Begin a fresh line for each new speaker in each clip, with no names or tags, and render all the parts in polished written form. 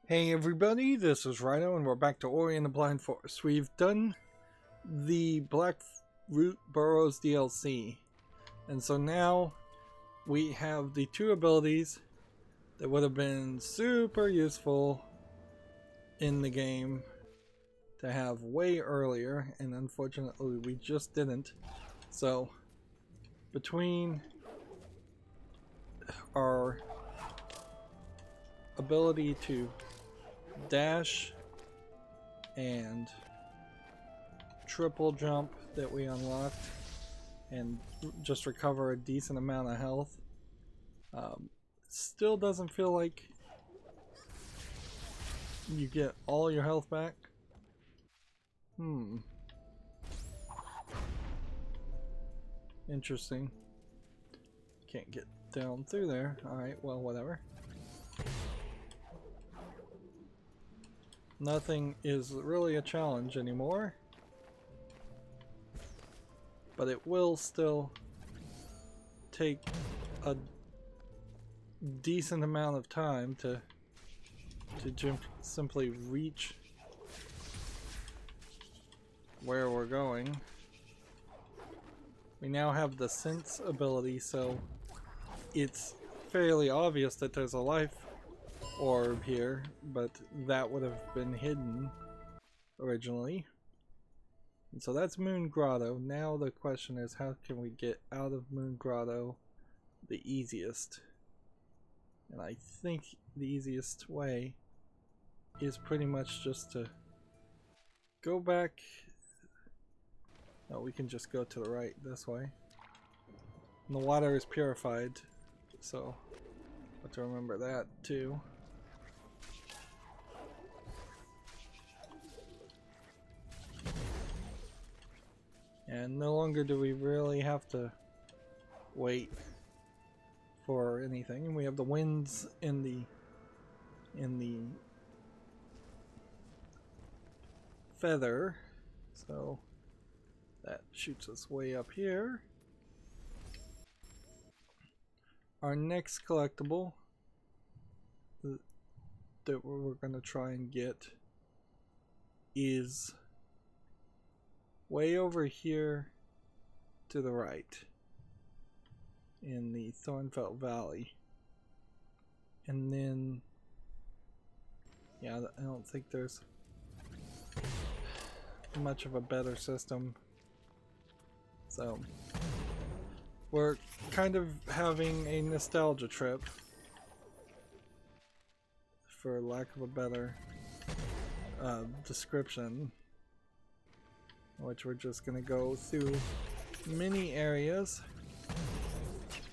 Hey everybody, this is Rydo and we're back to Ori and the Blind Forest. We've done the Blackroot Burrows DLC. And so now we have the two abilities that would have been super useful in the game to have way earlier, and unfortunately we just didn't. So between our ability to dash and triple jump that we unlocked and just recover a decent amount of health, still doesn't feel like you get all your health back. Interesting. Can't get down through there. Alright, well, whatever. Nothing is really a challenge anymore, but it will still take a decent amount of time to simply reach where we're going. We now have the sense ability, so it's fairly obvious that there's a life orb here, but that would have been hidden originally. And so that's Moon Grotto. Now the question is, how can we get out of Moon Grotto the easiest? And I think the easiest way is pretty much just to go back. No, we can just go to the right this way. And the water is purified, so have to remember that too. And no longer do we really have to wait for anything. We have the winds in the feather, so that shoots us way up here. Our next collectible that we're going to try and get is way over here to the right in the THORNFELT Valley. And then, yeah, I don't think there's much of a better system. So we're kind of having a nostalgia trip, for lack of a better description, which we're just gonna go through many areas,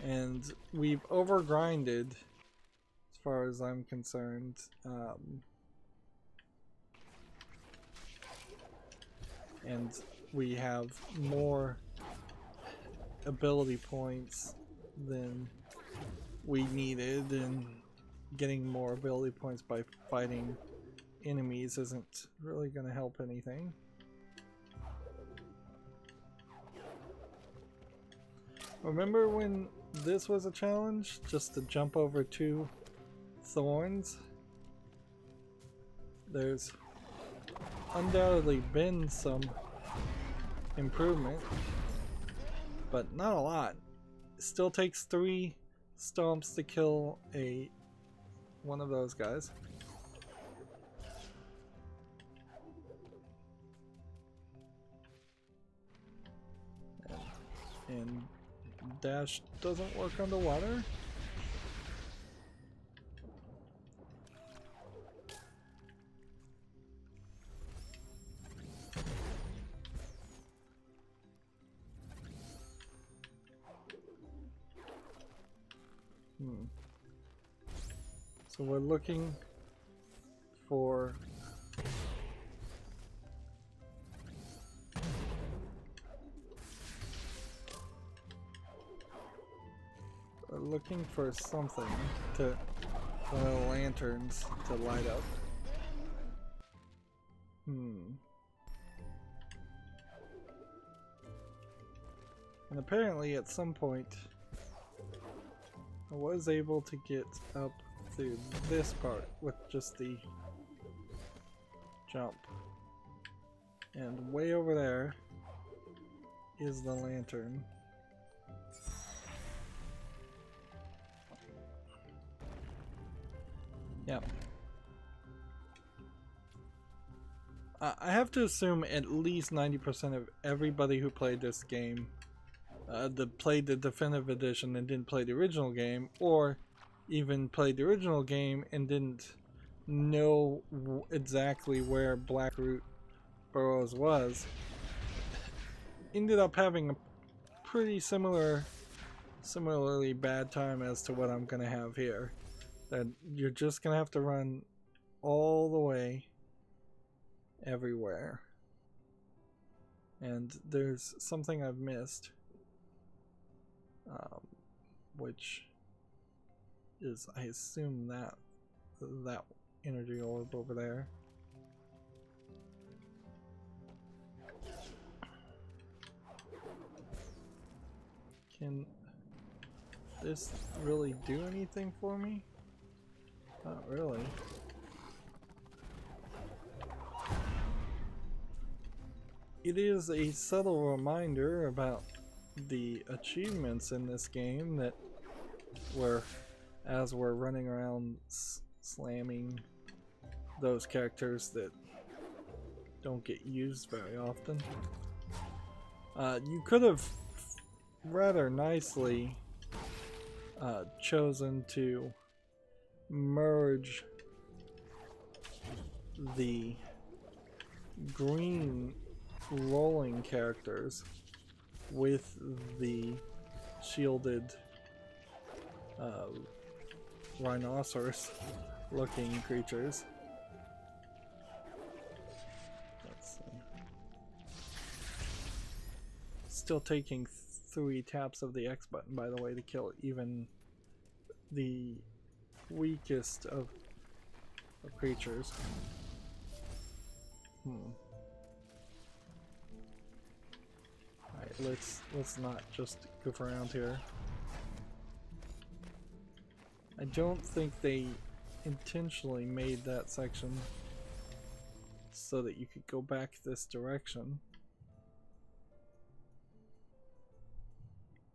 and we've overgrinded as far as I'm concerned. And we have more ability points than we needed, and getting more ability points by fighting enemies isn't really going to help anything. Remember when this was a challenge? Just to jump over 2 thorns? There's undoubtedly been some improvement, but not a lot. It still takes 3 stomps to kill one of those guys. And dash doesn't work underwater. So we're looking for something to, one of the lanterns to light up. And apparently at some point I was able to get up through this part with just the jump. And way over there is the lantern. Yep. I have to assume at least 90% of everybody who played this game played the definitive edition and didn't play the original game, or even played the original game and didn't know exactly where Blackroot Burrows was, ended up having a pretty similarly bad time as to what I'm gonna have here. That you're just gonna have to run all the way everywhere. And there's something I've missed, which is, I assume, that energy orb over there. Can this really do anything for me? Not really. It is a subtle reminder about the achievements in this game that as we're running around slamming those characters that don't get used very often. You could have rather nicely chosen to merge the green rolling characters with the shielded rhinoceros looking creatures. Let's see. Still taking 3 taps of the X button, by the way, to kill even the weakest of creatures. Alright, let's not just goof around here. I don't think they intentionally made that section so that you could go back this direction.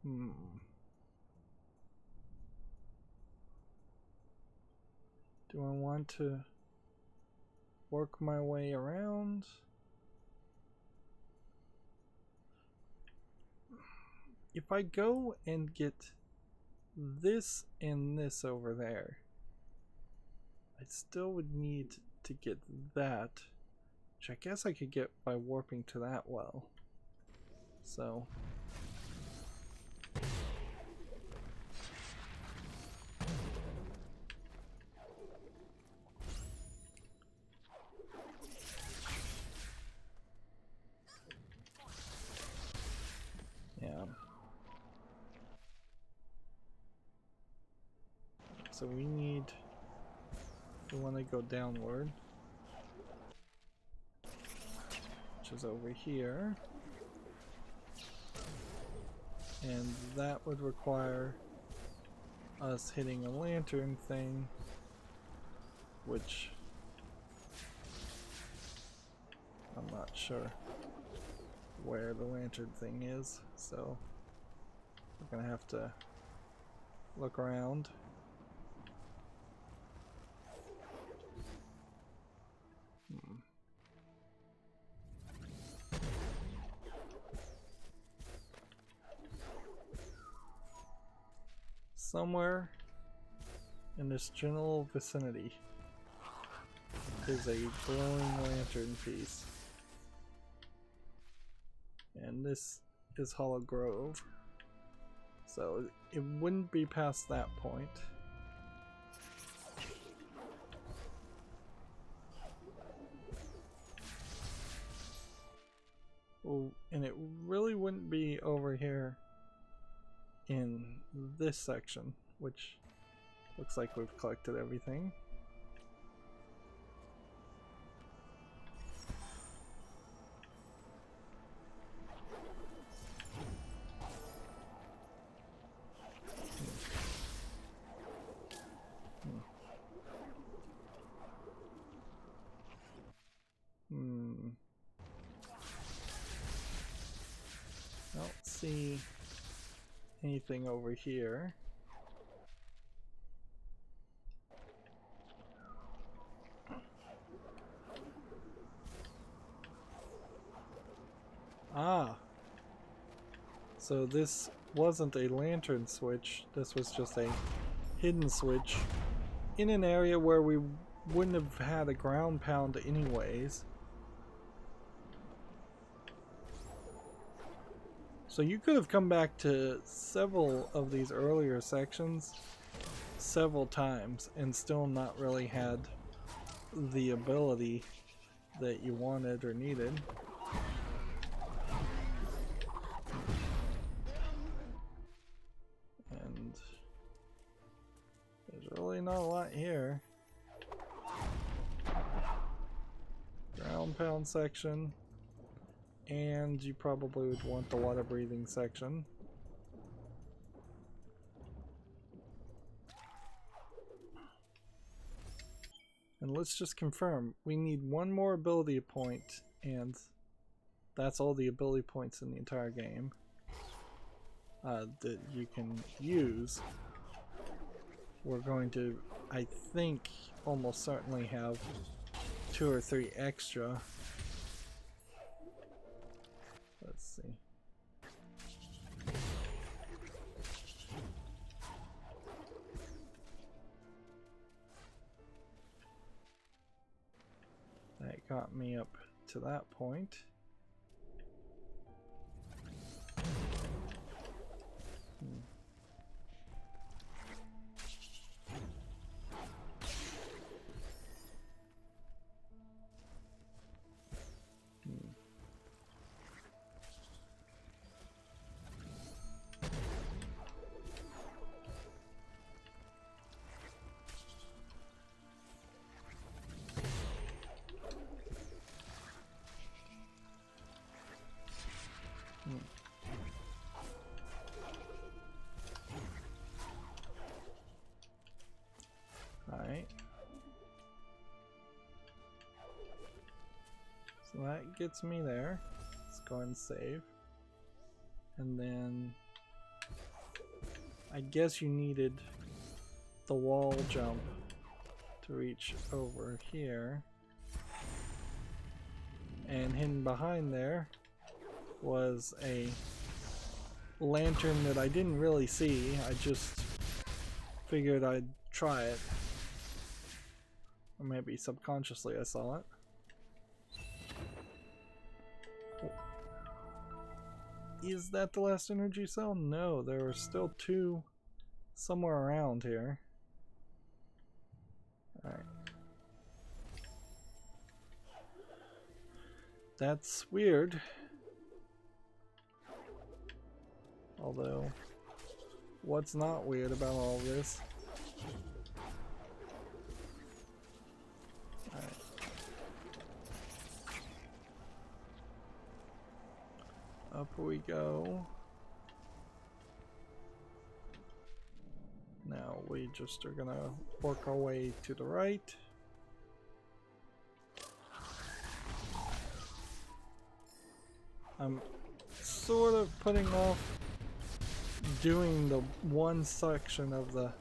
Do I want to work my way around? If I go and get this and this over there, I still would need to get that, which I guess I could get by warping to that well. So yeah. So we want to go downward, which is over here, and that would require us hitting a lantern thing, which I'm not sure where the lantern thing is, so we're gonna have to look around. Somewhere in this general vicinity is a glowing lantern piece. And this is Hollow Grove. So it wouldn't be past that point. Well, and it really wouldn't be over here in this section, which looks like we've collected everything. see anything over here. Ah, so this wasn't a lantern switch, this was just a hidden switch in an area where we wouldn't have had a ground pound anyways. So you could have come back to several of these earlier sections several times and still not really had the ability that you wanted or needed. And there's really not a lot here. Ground pound section. And you probably would want the water breathing section. And let's just confirm, we need one more ability point, and that's all the ability points in the entire game that you can use. We're going to, I think, almost certainly have 2 or 3 extra. Let's see. That got me up to that point. Alright. So that gets me there. Let's go ahead and save. And then I guess you needed the wall jump to reach over here. And hidden behind there was a lantern that I didn't really see. I just figured I'd try it. Or maybe subconsciously I saw it. Is that the last energy cell? No, there are still 2 somewhere around here. Alright. That's weird. Although, what's not weird about all this? Alright. Up we go. Now we just are gonna work our way to the right. I'm sort of putting off doing the one section of the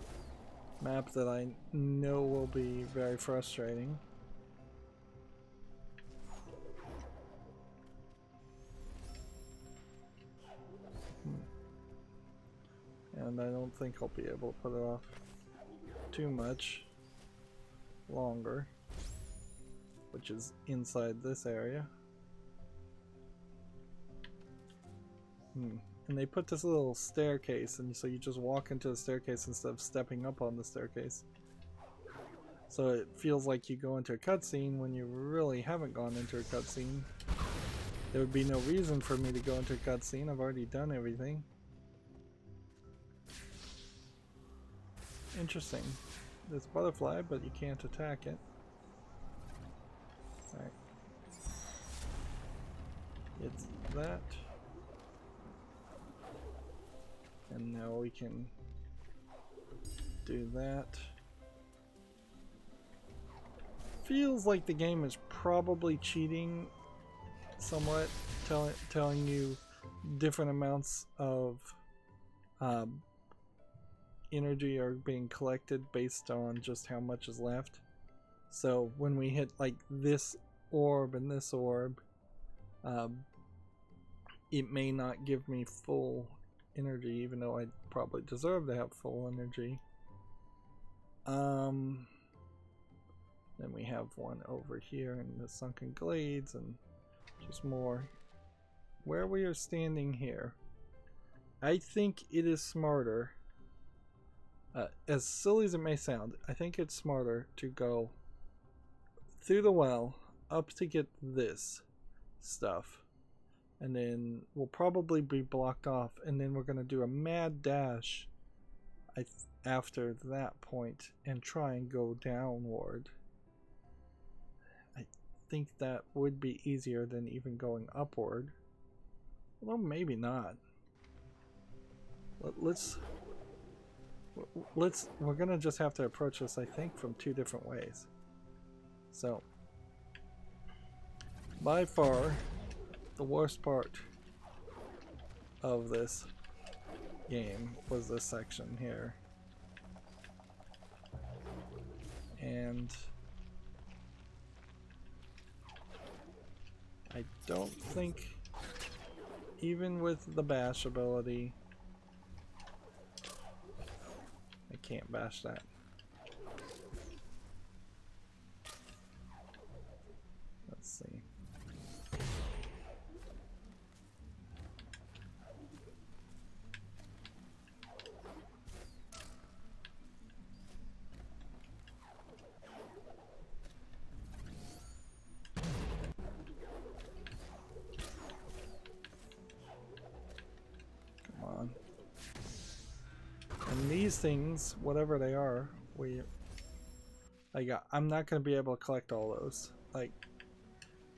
map that I know will be very frustrating. And I don't think I'll be able to put it off too much longer, which is inside this area. And they put this little staircase, and so you just walk into the staircase instead of stepping up on the staircase. So it feels like you go into a cutscene when you really haven't gone into a cutscene. There would be no reason for me to go into a cutscene. I've already done everything. Interesting. There's a butterfly, but you can't attack it. Alright. It's that. And now we can do that. Feels like the game is probably cheating somewhat, telling you different amounts of energy are being collected based on just how much is left. So when we hit like this orb and this orb, it may not give me full energy, even though I probably deserve to have full energy. Then we have one over here in the sunken glades and just more. Where we are standing here, I think it is smarter, as silly as it may sound, I think it's smarter to go through the well up to get this stuff, and then we'll probably be blocked off, and then we're going to do a mad dash after that point and try and go downward. I think that would be easier than even going upward. Well, maybe not. We're gonna just have to approach this, I think, from two different ways. So, by far, the worst part of this game was this section here. And I don't think, even with the bash ability, I can't bash that. Let's see. These things, whatever they are, I'm not going to be able to collect all those. Like,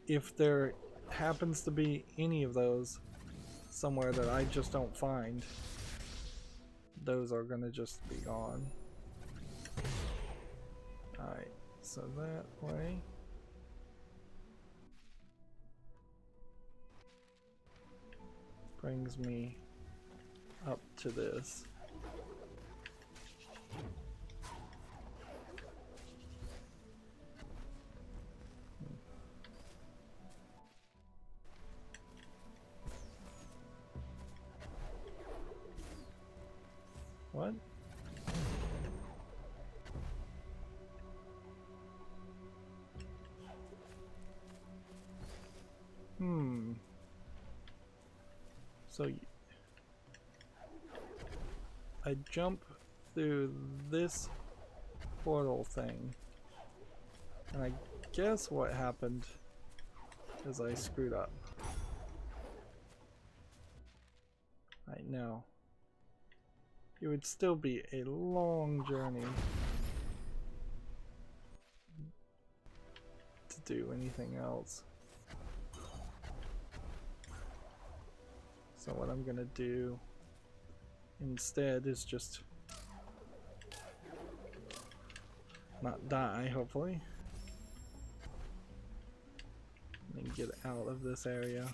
if there happens to be any of those somewhere that I just don't find, those are going to just be gone. Alright, so that way. Brings me up to this. What? So I jump through this portal thing, and I guess what happened is I screwed up. I know. It would still be a long journey to do anything else. So what I'm gonna do instead is just not die, hopefully, and then get out of this area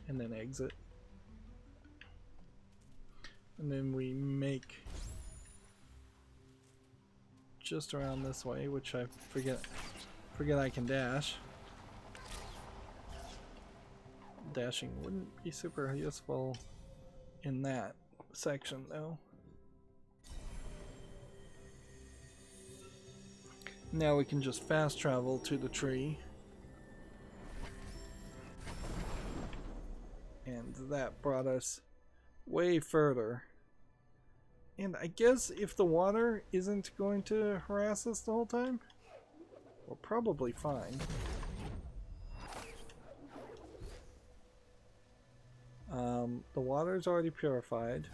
and then exit. And then we make just around this way, which I forget I can dash. Dashing wouldn't be super useful in that section though. Now we can just fast travel to the tree. And that brought us way further. And I guess if the water isn't going to harass us the whole time, we're probably fine. The water's already purified.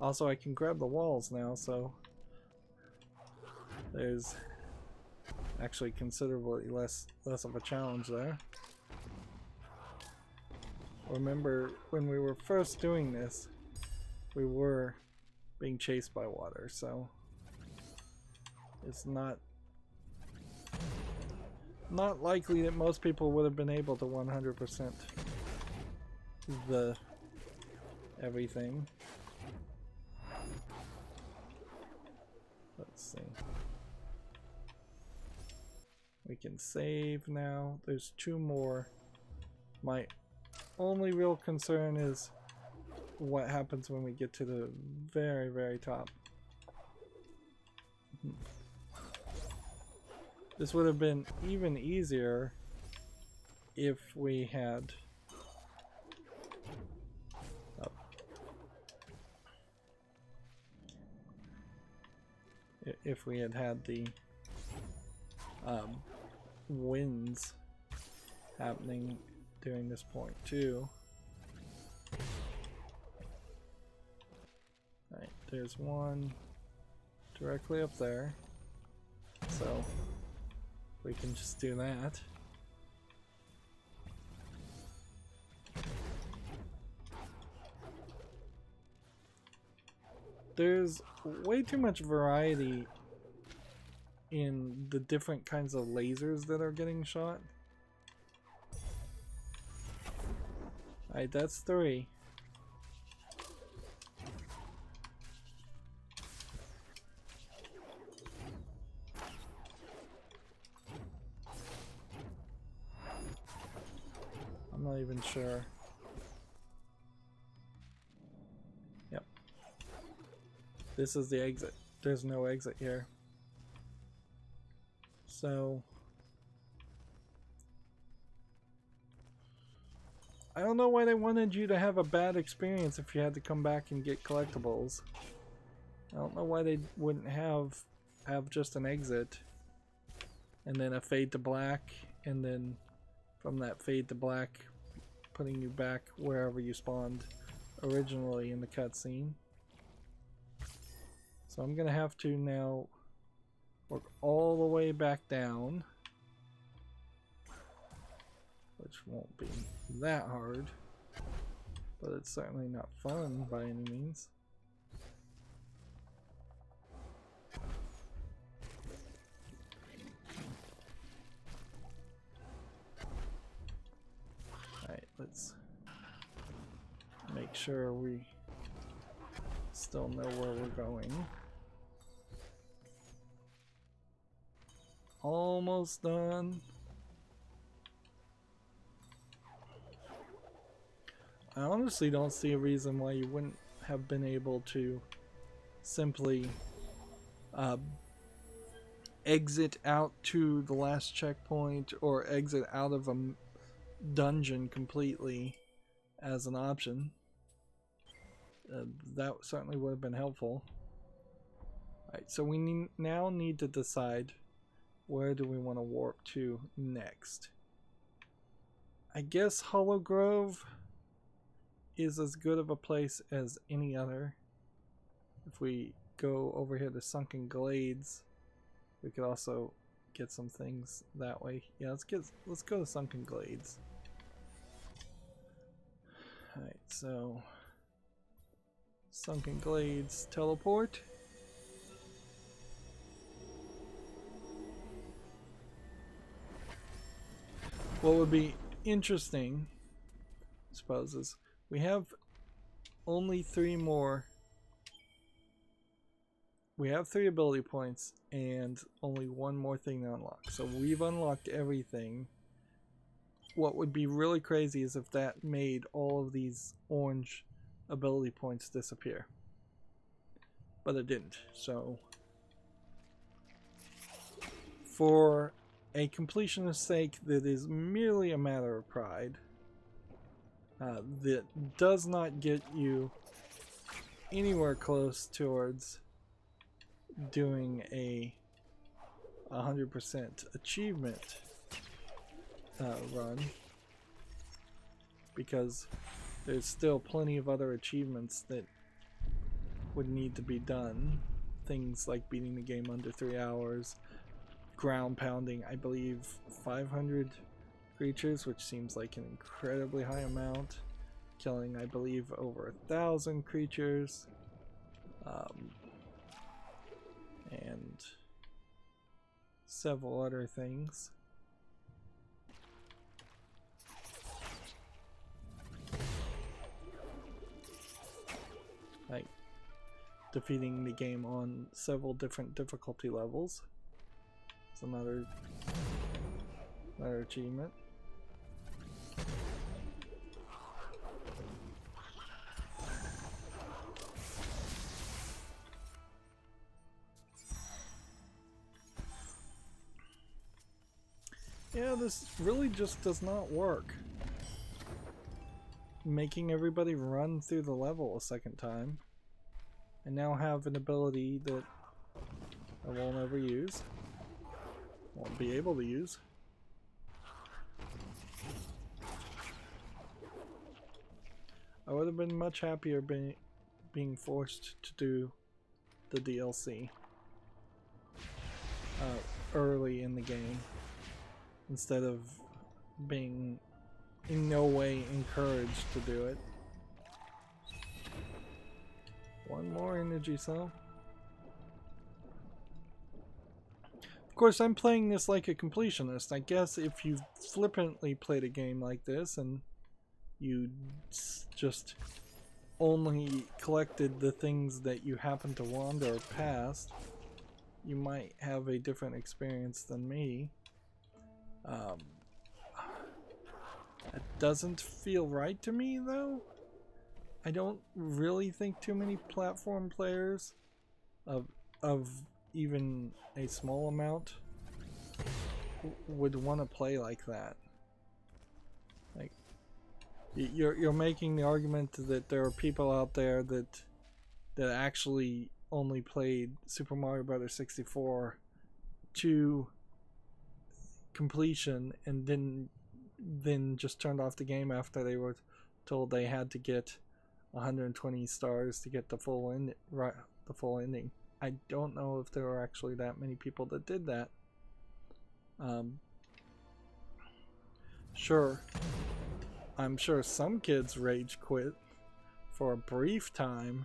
Also, I can grab the walls now, so there's actually considerably less of a challenge there. Remember, when we were first doing this, we were being chased by water, so It's not likely that most people would have been able to 100% the everything. Let's see. We can save now. There's 2 more. My only real concern is what happens when we get to the very, very top. This would have been even easier if we had had the winds happening during this point too. Alright, there's one directly up there, so we can just do that. There's way too much variety in the different kinds of lasers that are getting shot. Alright, that's 3. I'm not even sure. Yep. This is the exit. There's no exit here. So I don't know why they wanted you to have a bad experience if you had to come back and get collectibles. I don't know why they wouldn't have just an exit and then a fade to black, and then from that fade to black putting you back wherever you spawned originally in the cutscene. So I'm gonna have to now work all the way back down, which won't be that hard, but it's certainly not fun by any means. Alright, let's make sure we still know where we're going. Almost done. I honestly don't see a reason why you wouldn't have been able to simply exit out to the last checkpoint or exit out of a dungeon completely as an option. That certainly would have been helpful. Alright, so we now need to decide, where do we want to warp to next? I guess Hollow Grove is as good of a place as any other. If we go over here to Sunken Glades, we could also get some things that way. Yeah, let's go to Sunken Glades. Alright, so Sunken Glades teleport. What would be interesting, I suppose, is we have only 3 more. We have 3 ability points and only 1 more thing to unlock. So we've unlocked everything. What would be really crazy is if that made all of these orange ability points disappear. But it didn't. So for a completionist's sake that is merely a matter of pride, that does not get you anywhere close towards doing a 100% achievement run, because there's still plenty of other achievements that would need to be done. Things like beating the game under 3 hours, ground pounding, I believe, 500 creatures, which seems like an incredibly high amount, killing, I believe, over 1,000 creatures, and several other things. Like defeating the game on several different difficulty levels. It's another achievement. Yeah, this really just does not work. Making everybody run through the level a second time. I now have an ability that I won't ever use. Won't be able to use. I would have been much happier being forced to do the DLC early in the game, instead of being in no way encouraged to do it. One more energy cell. Of course, I'm playing this like a completionist. I guess if you flippantly played a game like this and you just only collected the things that you happen to wander past, you might have a different experience than me. It doesn't feel right to me, though. I don't really think too many platform players of even a small amount would want to play like that. Like, you're making the argument that there are people out there that actually only played Super Mario Bros. 64 to completion and then just turned off the game after they were told they had to get 120 stars to get the full ending. I don't know if there were actually that many people that did that. Sure, I'm sure some kids rage quit for a brief time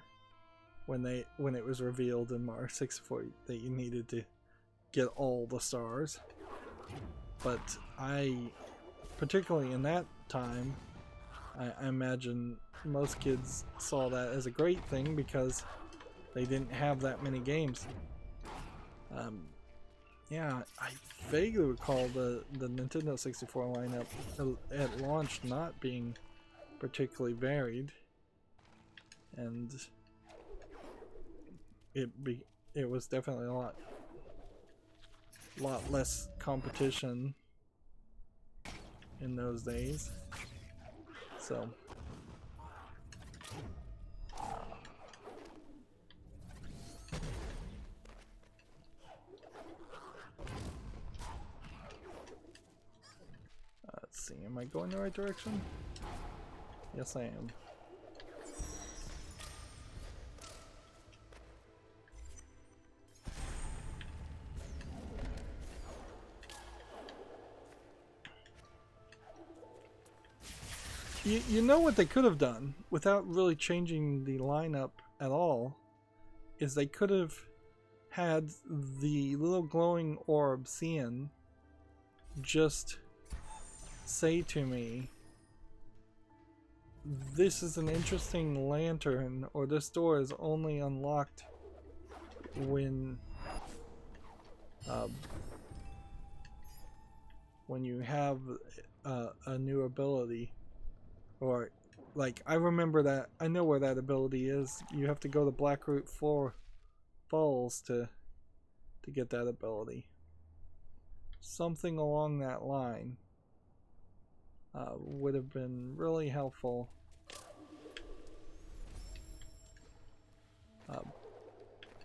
when it was revealed in Mario 64 that you needed to get all the stars. But particularly in that time, I imagine most kids saw that as a great thing because they didn't have that many games. Yeah, I vaguely recall the Nintendo 64 lineup at launch not being particularly varied, and it was definitely a lot less competition in those days. So let's see, am I going the right direction? Yes, I am. You know what they could have done without really changing the lineup at all is they could have had the little glowing orb Cian just say to me, this is an interesting lantern, or this door is only unlocked when you have a new ability. Or, like, I remember that, I know where that ability is. You have to go to Blackroot Falls to get that ability. Something along that line would have been really helpful.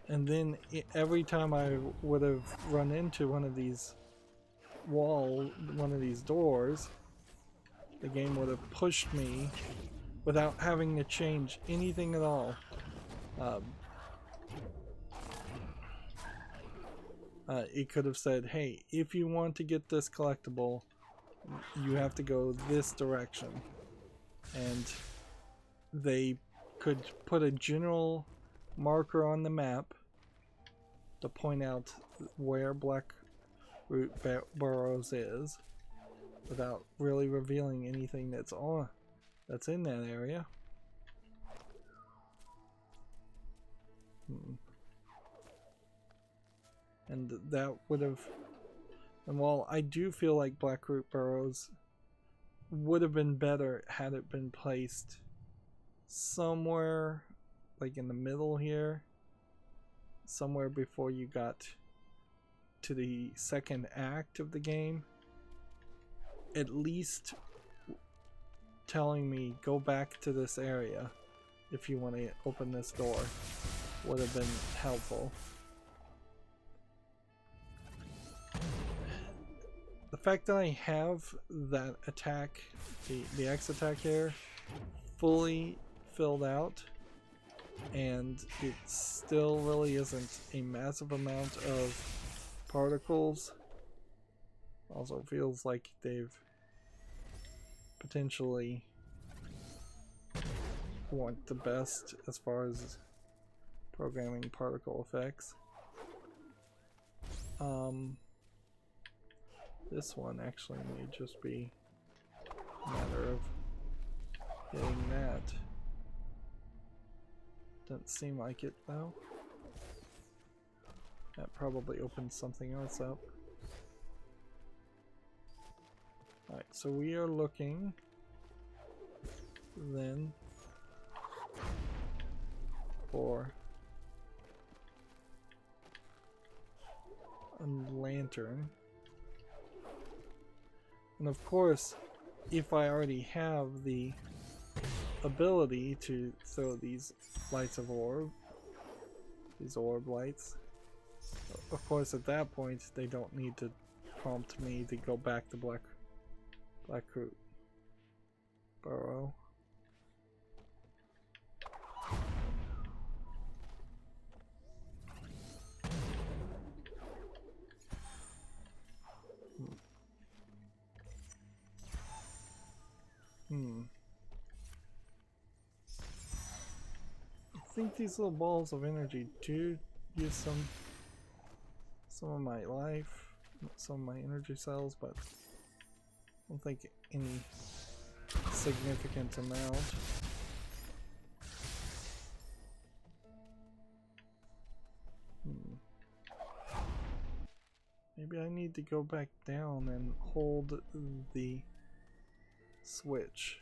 And then every time I would have run into one of these doors, the game would have pushed me without having to change anything at all. It could have said, hey, if you want to get this collectible, you have to go this direction. And they could put a general marker on the map to point out where Blackroot Burrows is, without really revealing anything that's in that area. And that would have, and while I do feel like Blackroot Burrows would have been better had it been placed somewhere like in the middle here, somewhere before you got to the second act of the game, at least telling me go back to this area if you want to open this door would have been helpful. The fact that I have that attack, the X attack here, fully filled out, and it still really isn't a massive amount of particles, also feels like they've potentially want the best as far as programming particle effects. This one actually may just be a matter of getting that. Doesn't seem like it though. That probably opens something else up. Alright, so we are looking then for a lantern. And of course, if I already have the ability to throw these lights of orb, these orb lights, of course at that point they don't need to prompt me to go back to Blackroot Burrow. I think these little balls of energy do use some of my life, some of my energy cells, but I don't think any significant amount. Maybe I need to go back down and hold the switch.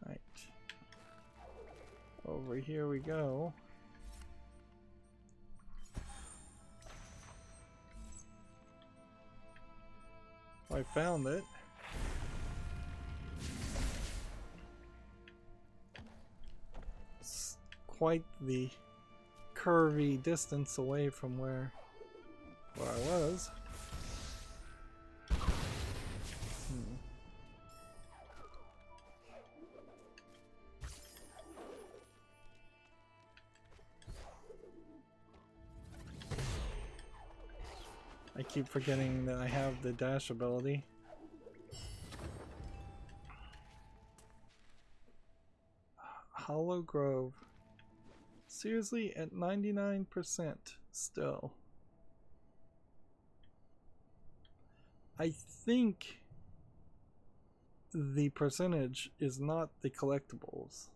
Right. Over here we go. I found it. It's quite the curvy distance away from where I was. I keep forgetting that I have the dash ability. Hollow Grove. Seriously, at 99% still. I think the percentage is not the collectibles,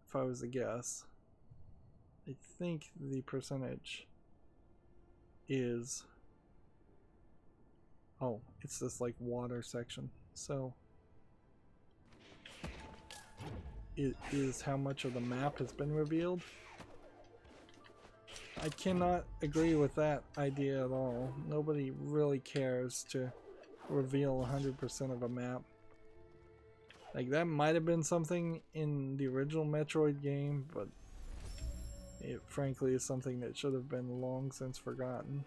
if I was to guess. I think the percentage is... oh, it's this like water section. So it is how much of the map has been revealed. I cannot agree with that idea at all. Nobody really cares to reveal 100% of a map. Like, that might have been something in the original Metroid game, but it frankly is something that should have been long since forgotten.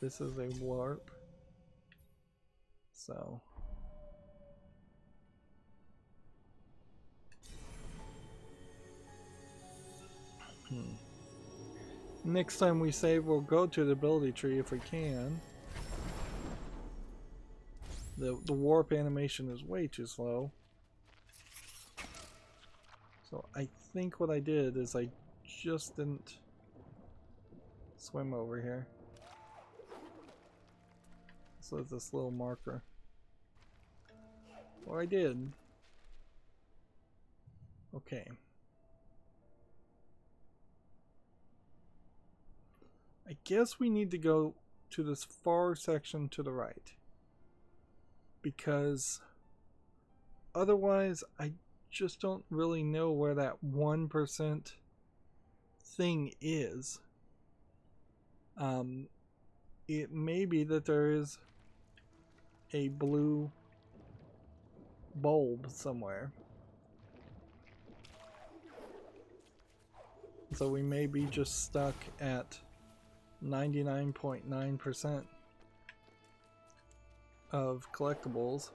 this is a warp. So next time we save, we'll go to the ability tree if we can. The warp animation is way too slow. So I think what I did is I just didn't swim over here. So this little marker. Or I did. Okay. I guess we need to go to this far section to the right. Because otherwise I just don't really know where that 1% thing is. It may be that there is a blue bulb somewhere. So we may be just stuck at 99.9% of collectibles.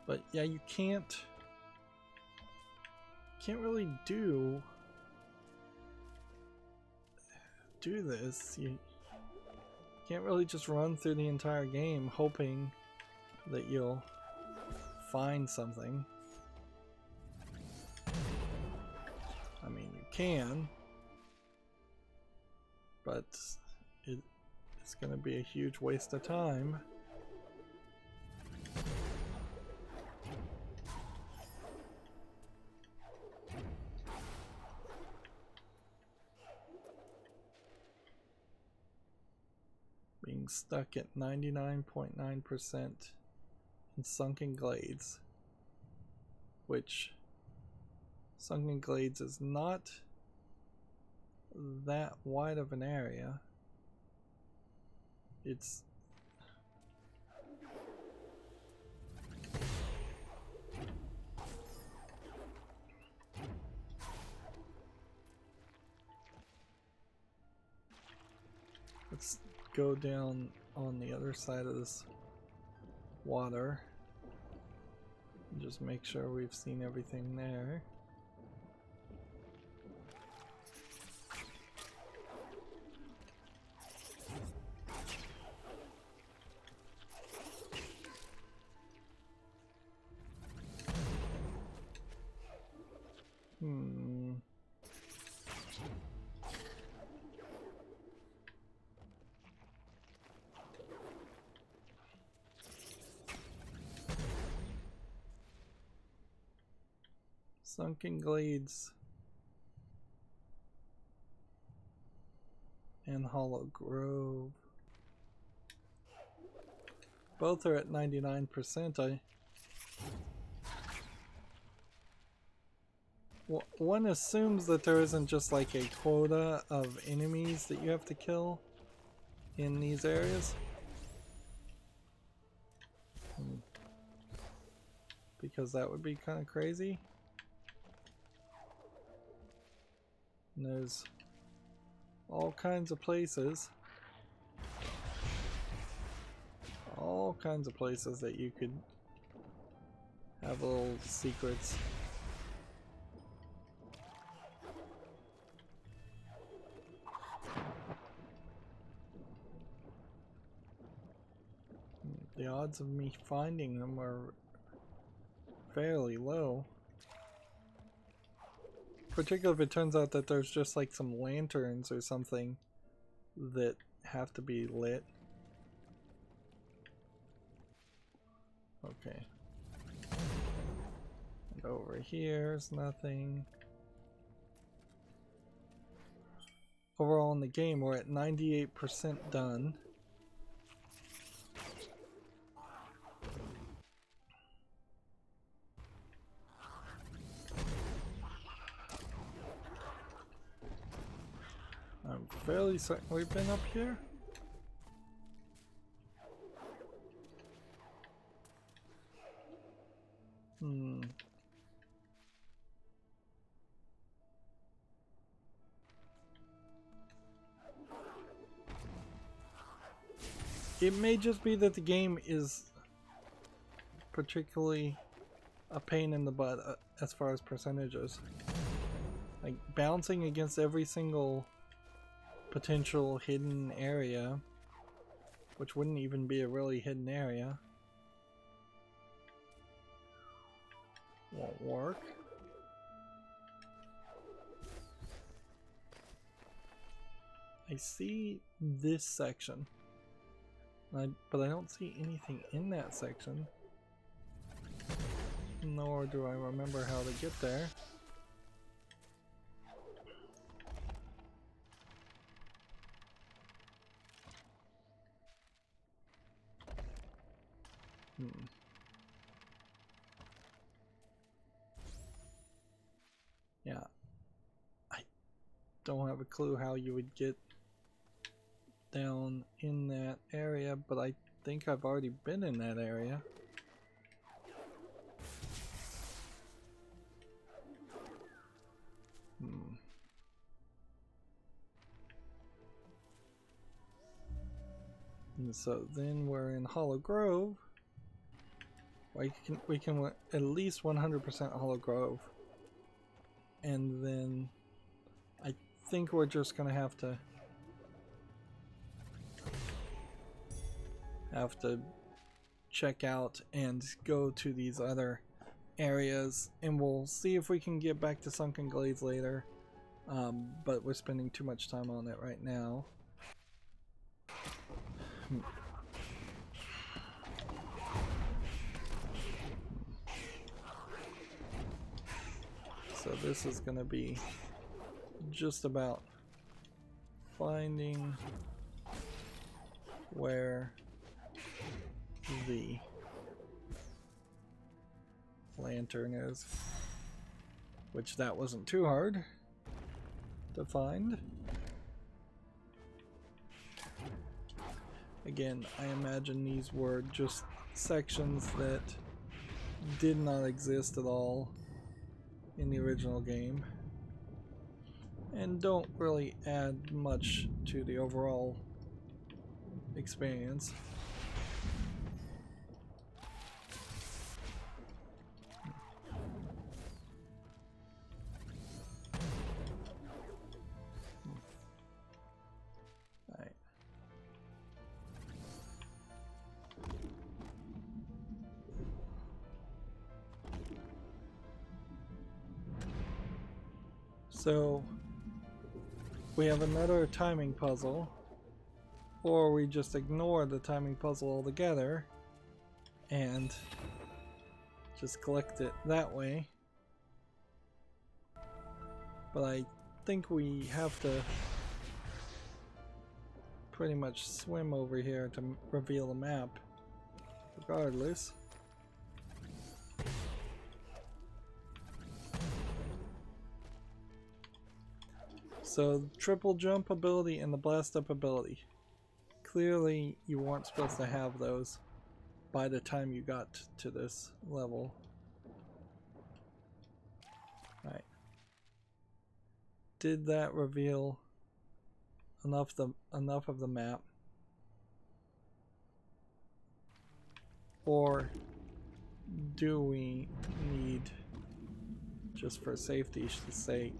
But yeah, you can't really do this. You can't really just run through the entire game hoping that you'll find something. I mean, you can, but it's going to be a huge waste of time. Being stuck at 99.9% in Sunken Glades, which Sunken Glades is not that wide of an area. It's let's go down on the other side of this water and just make sure we've seen everything there. Sunken Glades and Hollow Grove. Both are at 99%. One assumes that there isn't just like a quota of enemies that you have to kill in these areas. Because that would be kind of crazy. And there's all kinds of places. All kinds of places that you could have little secrets. The odds of me finding them are fairly low. Particularly if it turns out that there's just like some lanterns or something that have to be lit. Okay. And over here's nothing. Overall in the game we're at 98% done. I'm fairly certain we've been up here. It may just be that the game is particularly a pain in the butt as far as percentages. Like bouncing against every single potential hidden area, which wouldn't even be a really hidden area, won't work. I see this section, but I don't see anything in that section, nor do I remember how to get there. Yeah, I don't have a clue how you would get down in that area, but I think I've already been in that area. And so then we're in Hollow Grove. We can at least 100% Hollow Grove, and then I think we're just gonna have to check out and go to these other areas, and we'll see if we can get back to Sunken Glades later, but we're spending too much time on it right now. So this is going to be just about finding where the lantern is, which that wasn't too hard to find. Again, I imagine these were just sections that did not exist at all in the original game and don't really add much to the overall experience. Alright. So we have another timing puzzle, or we just ignore the timing puzzle altogether and just collect it that way. But I think we have to pretty much swim over here to reveal the map regardless. So triple jump ability and the blast up ability. Clearly you weren't supposed to have those by the time you got to this level. Right. Did that reveal enough of the map? Or do we need, just for safety's sake?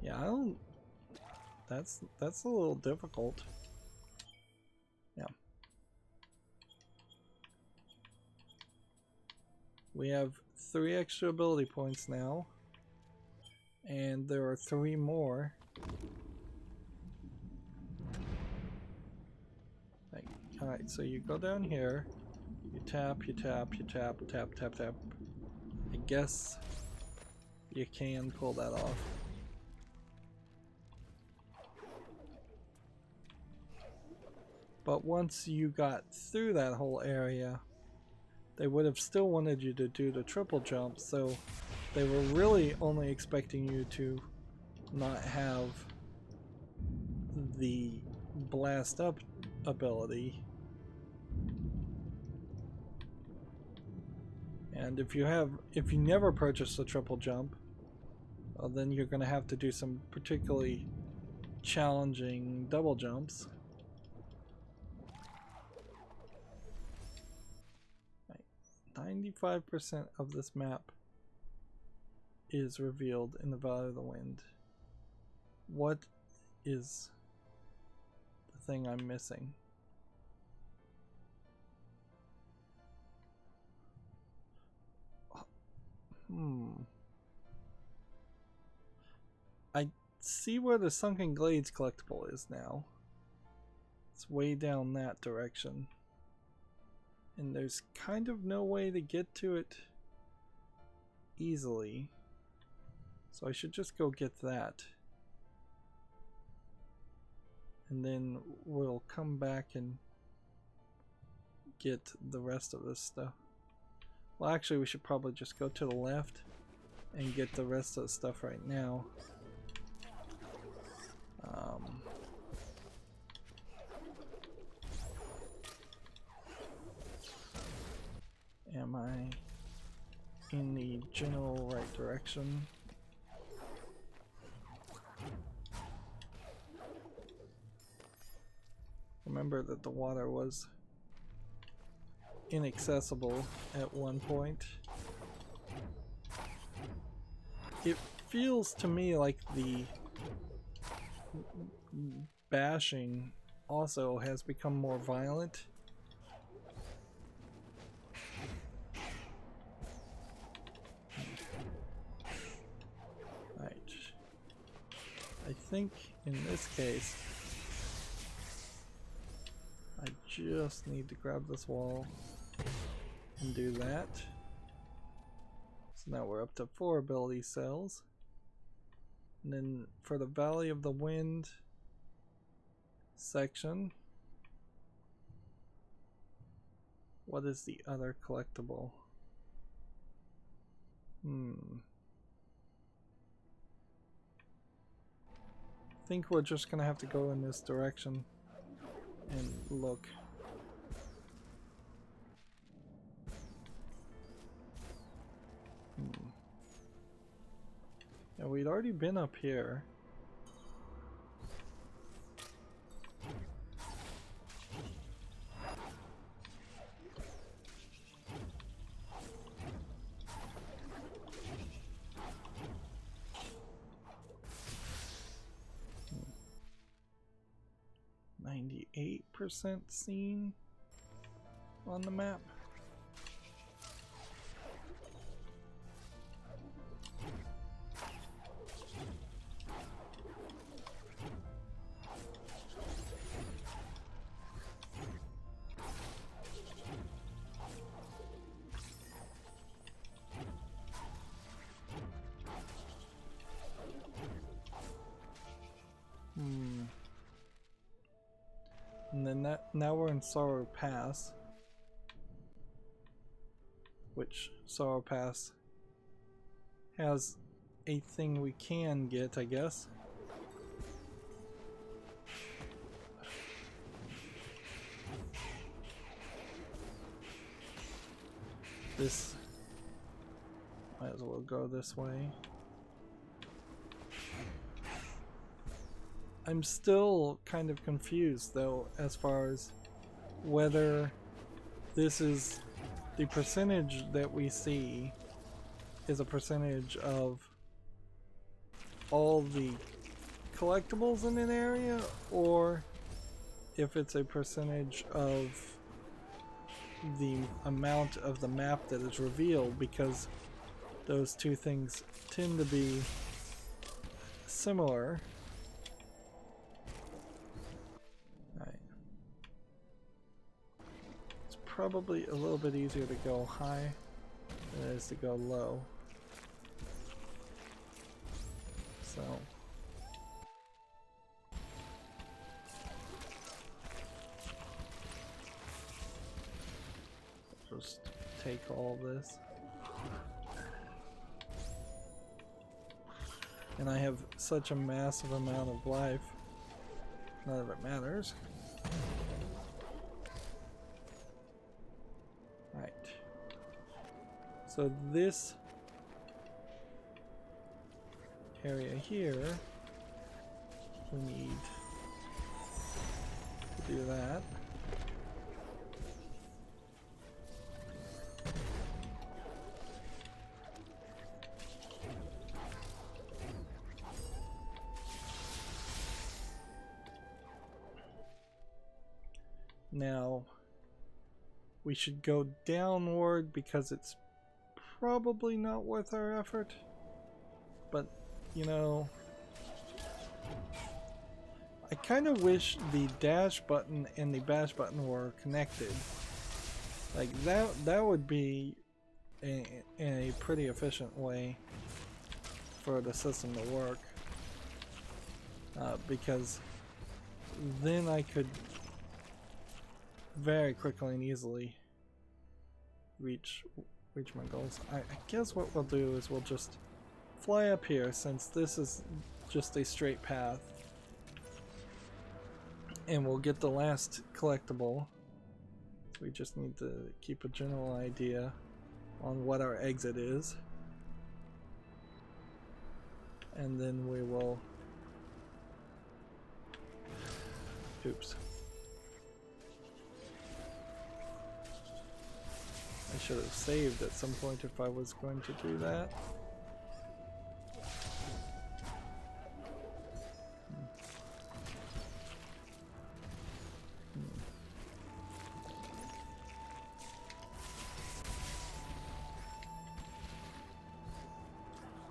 Yeah, I don't. That's a little difficult. Yeah. We have 3 extra ability points now, and there are 3 more. Alright, so you go down here, you tap, tap, tap, tap. I guess you can pull that off. But once you got through that whole area, they would have still wanted you to do the triple jump, so they were really only expecting you to not have the blast up ability. And if you never purchase the triple jump, well, then you're going to have to do some particularly challenging double jumps. 95% of this map is revealed in the Valley of the Wind. What is the thing I'm missing? I see where the Sunken Glades collectible is now. It's way down that direction. And there's kind of no way to get to it easily. So I should just go get that. And then we'll come back and get the rest of this stuff. Well, actually, we should probably just go to the left and get the rest of the stuff right now. Am I in the general right direction? Remember that the water was inaccessible at one point. It feels to me like the bashing also has become more violent. Right. I think in this case I just need to grab this wall and do that. So now we're up to 4 ability cells. And then for the Valley of the Wind section, what is the other collectible? I think we're just gonna have to go in this direction and look. Yeah, we'd already been up here. Hmm. 98% seen on the map. And then now we're in Sorrow Pass, which Sorrow Pass has a thing we can get, I guess. This might as well go this way. I'm still kind of confused though as far as whether this is the percentage that we see is a percentage of all the collectibles in an area, or if it's a percentage of the amount of the map that is revealed, because those two things tend to be similar. Probably a little bit easier to go high than it is to go low. So just take all this. And I have such a massive amount of life, none of it matters. So this area here we need to do that. Now, we should go downward because it's probably not worth our effort. But, you know, I kind of wish the dash button and the bash button were connected. Like, that would be a pretty efficient way for the system to work. Because then I could very quickly and easily reach my goals. I guess what we'll do is we'll just fly up here, since this is just a straight path, and we'll get the last collectible. We just need to keep a general idea on what our exit is, and then we will... Oops. I should have saved at some point if I was going to do that.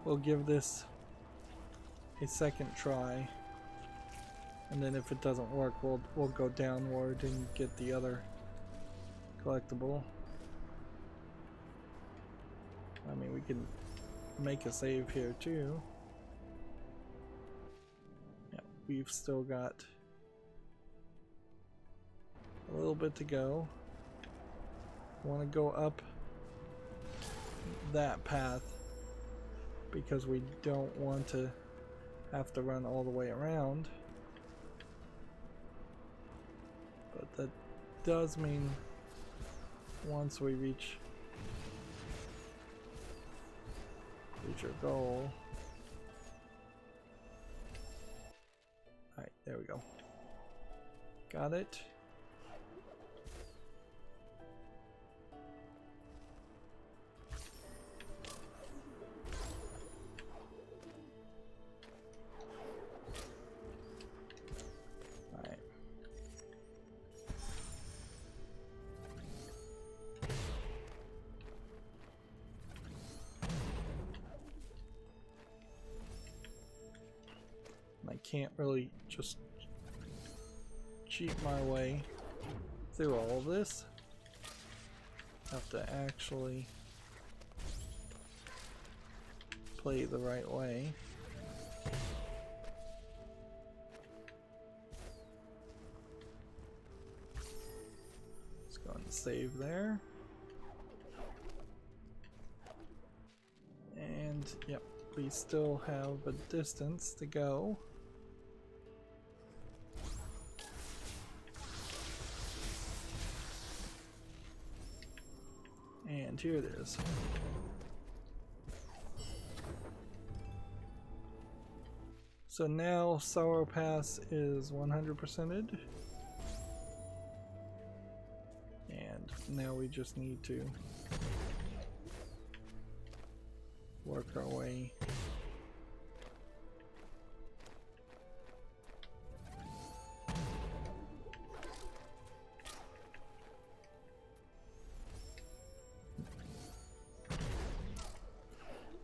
We'll give this a second try, and then if it doesn't work, we'll go downward and get the other collectible. I mean, we can make a save here too. Yeah, we've still got a little bit to go. Want to go up that path because we don't want to have to run all the way around. But that does mean once we reach our goal. Alright, there we go. Got it. Alright. I can't really just cheat my way through all of this. Have to actually play the right way. Let's go and save there. And yep, we still have a distance to go. And here it is. So now Sorrow Pass is 100%ed. And now we just need to work our way .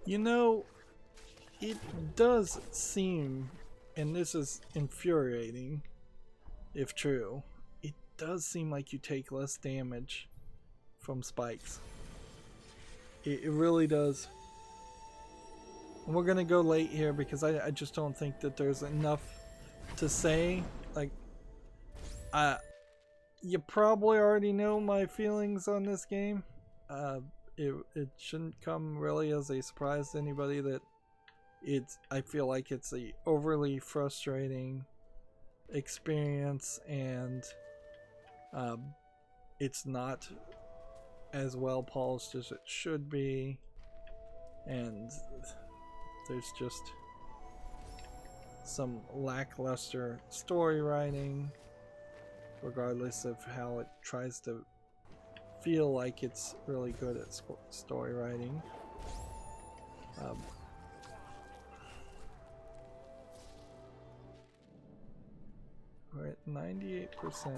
You know, it does seem, and this is infuriating if true, it does seem like you take less damage from spikes. It really does. And we're gonna go late here because I just don't think that there's enough to say. Like, you probably already know my feelings on this game. It shouldn't come really as a surprise to anybody that I feel like it's a overly frustrating experience, and it's not as well polished as it should be, and there's just some lackluster story writing, regardless of how it tries to feel like it's really good at story writing. We're at 98%.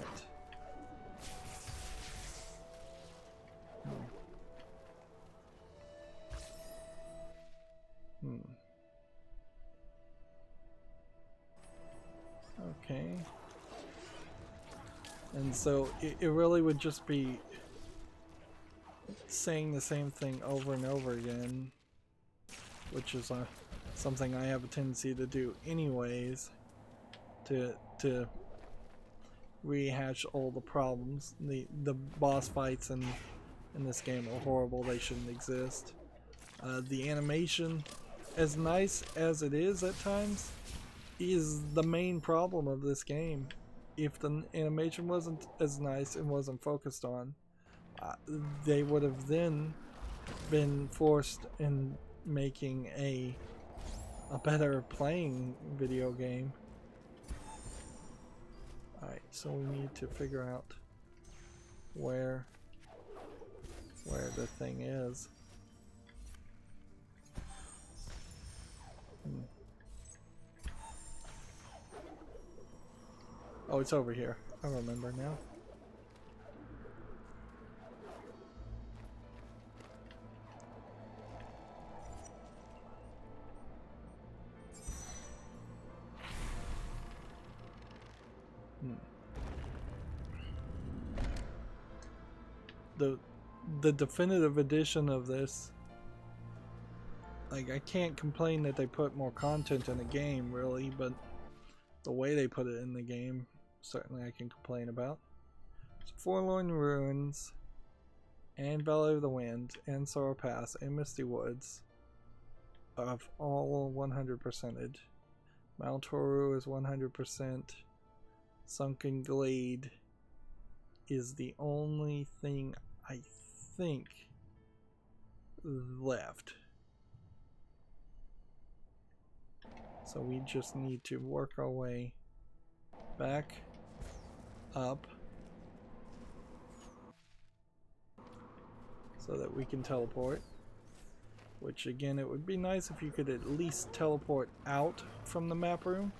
Okay. And so it really would just be saying the same thing over and over again, which is something I have a tendency to do anyways, to rehash all the problems. The boss fights in this game are horrible. They shouldn't exist. The animation, as nice as it is at times, is the main problem of this game. If the animation wasn't as nice and wasn't focused on, they would have then been forced in making a better playing video game. Alright, so we need to figure out where the thing is. Oh, it's over here. I remember now. The definitive edition of this, like, I can't complain that they put more content in the game, really, but the way they put it in the game, certainly I can complain about. So Forlorn Ruins, and Valley of the Wind, and Sorrow Pass, and Misty Woods of all 100%ed. Mount Horu is 100%. Sunken Glade is the only thing I think left. So we just need to work our way back up so that we can teleport. Which, again, it would be nice if you could at least teleport out from the map room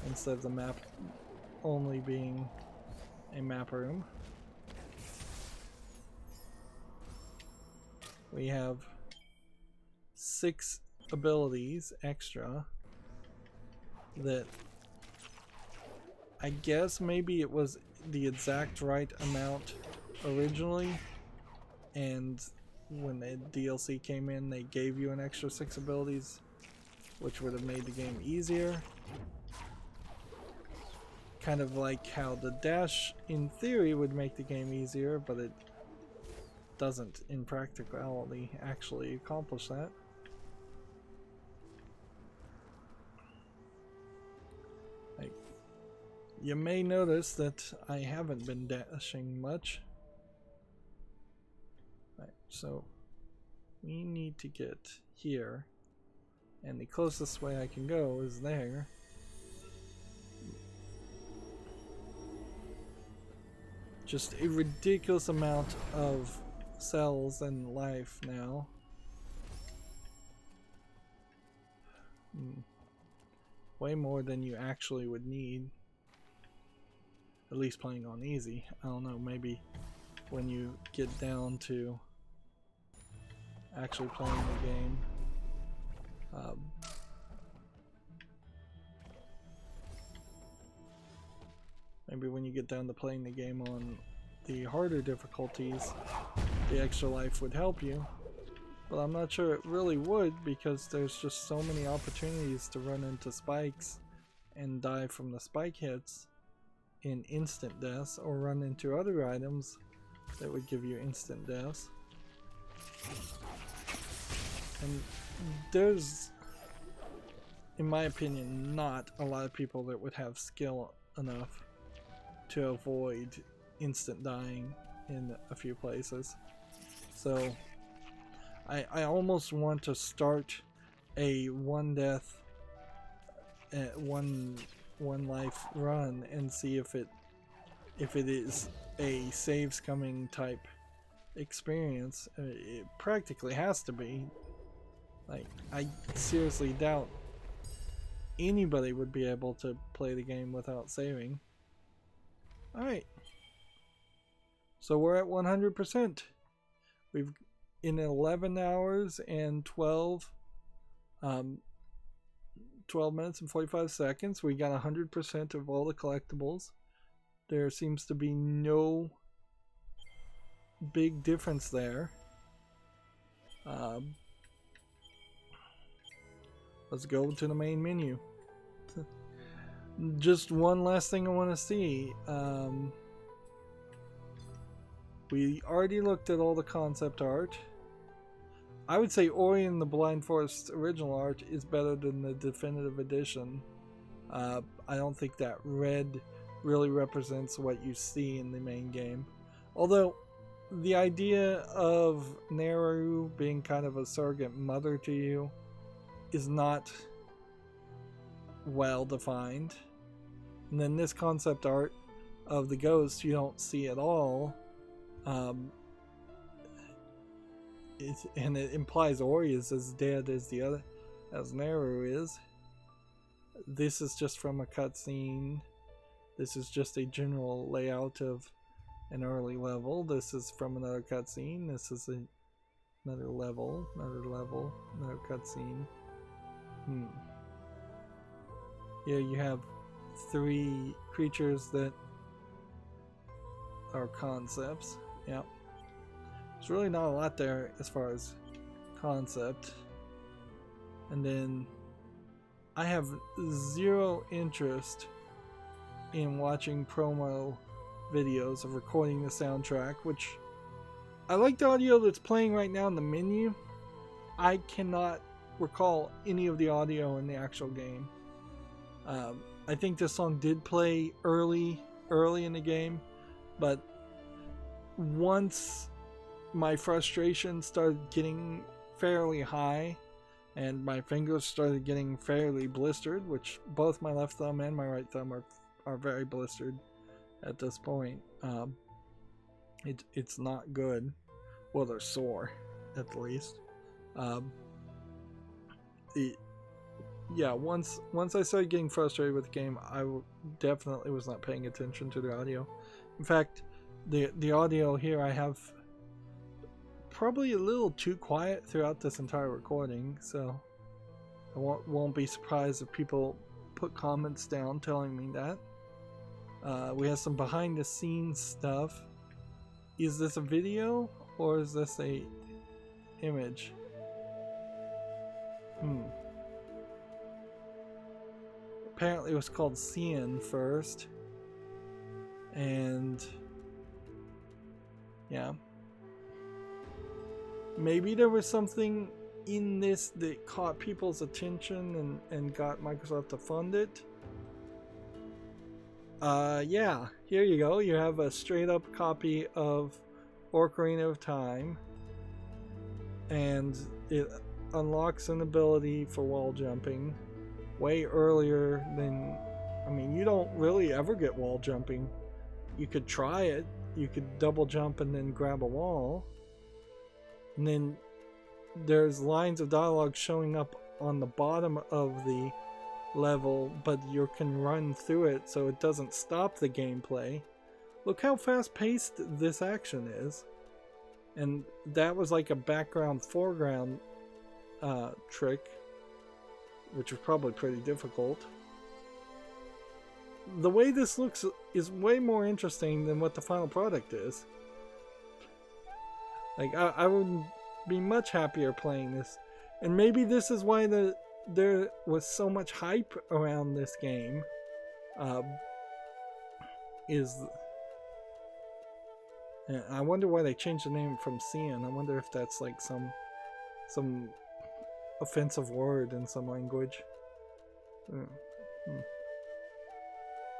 instead of the map only being a map room. We have 6 abilities extra that I guess maybe it was the exact right amount originally, and when the DLC came in they gave you an extra 6 abilities, which would have made the game easier. Kind of like how the dash in theory would make the game easier, but it doesn't in practicality actually accomplish that. You may notice that I haven't been dashing much. Right, so we need to get here, and the closest way I can go is there. Just a ridiculous amount of cells and life now. Way more than you actually would need. At least playing on easy. I don't know, maybe when you get down to actually playing the game. Maybe when you get down to playing the game on the harder difficulties, the extra life would help you. But I'm not sure it really would, because there's just so many opportunities to run into spikes and die from the spike hits in instant deaths, or run into other items that would give you instant deaths. And there's, in my opinion, not a lot of people that would have skill enough to avoid instant dying in a few places. So I almost want to start a one death one life run and see if it is a saves coming type experience. It practically has to be. Like, I seriously doubt anybody would be able to play the game without saving. Alright. So we're at 100%. We've in 11 hours and 12 minutes and 45 seconds, we got 100% of all the collectibles. There seems to be no big difference there. Let's go to the main menu. Just one last thing I want to see. We already looked at all the concept art. I would say Ori and the Blind Forest original art is better than the definitive edition. I don't think that red really represents what you see in the main game. Although, the idea of Naru being kind of a surrogate mother to you is not well defined. And then this concept art of the ghost you don't see at all. And it implies Ori is as dead as as Naru is. This is just from a cutscene. This is just a general layout of an early level. This is from another cutscene. This is another level, another cutscene. Here you have 3 creatures that are concepts. Yep. There's really not a lot there as far as concept. And then I have zero interest in watching promo videos of recording the soundtrack, which I like the audio that's playing right now in the menu. I cannot recall any of the audio in the actual game. I think this song did play early in the game, but once my frustration started getting fairly high and my fingers started getting fairly blistered, which both my left thumb and my right thumb are very blistered at this point. It's not good. Well, they're sore at the least. Once I started getting frustrated with the game, I definitely was not paying attention to the audio. In fact, the audio here I have probably a little too quiet throughout this entire recording, so I won't be surprised if people put comments down telling me that. We have some behind the scenes stuff. Is this a video or is this a image? Apparently it was called Cian first. And yeah. Maybe there was something in this that caught people's attention and got Microsoft to fund it. Yeah, here you go. You have a straight up copy of Ocarina of Time, and it unlocks an ability for wall jumping way earlier than, I mean, you don't really ever get wall jumping. You could try it. You could double jump and then grab a wall. And then there's lines of dialogue showing up on the bottom of the level, but you can run through it so it doesn't stop the gameplay. Look how fast paced this action is. And that was like a background foreground trick, which was probably pretty difficult. The way this looks is way more interesting than what the final product is. Like, I would be much happier playing this. And maybe this is why there was so much hype around this game. I wonder why they changed the name from Cian. I wonder if that's like some offensive word in some language.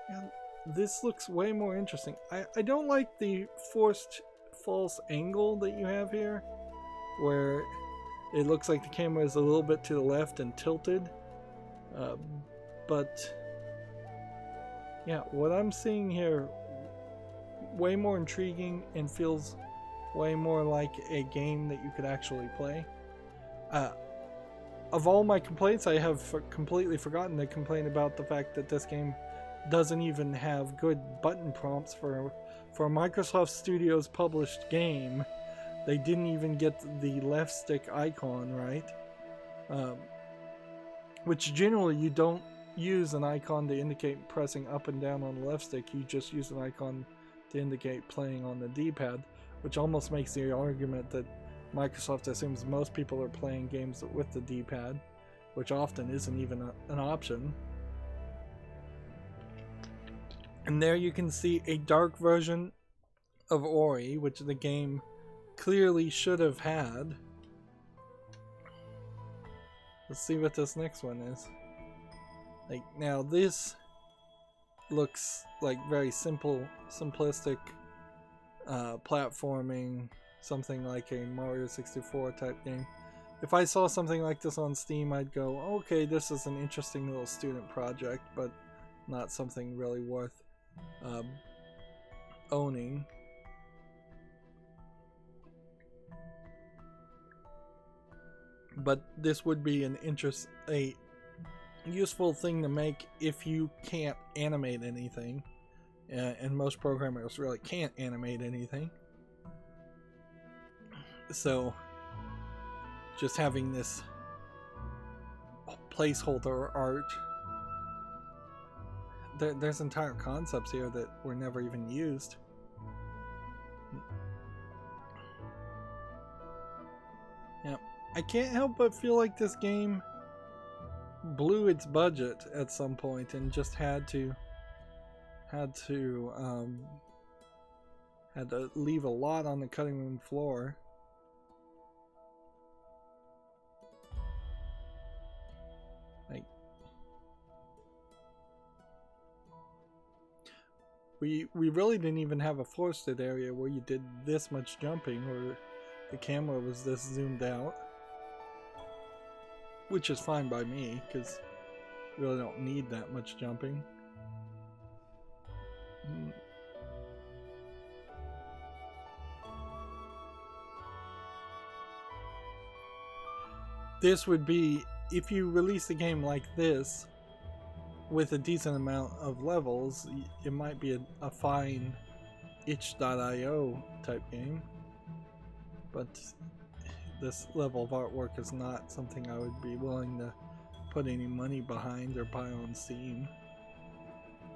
Yeah, this looks way more interesting. I don't like the forced false angle that you have here, where it looks like the camera is a little bit to the left and tilted. But yeah, what I'm seeing here, way more intriguing and feels way more like a game that you could actually play. Of all my complaints, I have completely forgotten to complain about the fact that this game doesn't even have good button prompts for a Microsoft Studios published game. They didn't even get the left stick icon right, which generally you don't use an icon to indicate pressing up and down on the left stick. You just use an icon to indicate playing on the D-pad, which almost makes the argument that Microsoft assumes most people are playing games with the D-pad, which often isn't even an option. And there you can see a dark version of Ori, which the game clearly should have had. Let's see what this next one is. Like, now this looks like very simplistic platforming, something like a Mario 64 type game. If I saw something like this on Steam, I'd go, okay, this is an interesting little student project, but not something really worth owning. But this would be a useful thing to make if you can't animate anything, and most programmers really can't animate anything. So just having this placeholder art, there's entire concepts here that were never even used. Yeah, I can't help but feel like this game blew its budget at some point and just had to leave a lot on the cutting room floor. Like, we really didn't even have a forested area where you did this much jumping, or the camera was this zoomed out, which is fine by me because you really don't need that much jumping. This would be, if you release a game like this with a decent amount of levels, it might be a fine itch.io type game, but this level of artwork is not something I would be willing to put any money behind or buy on Steam.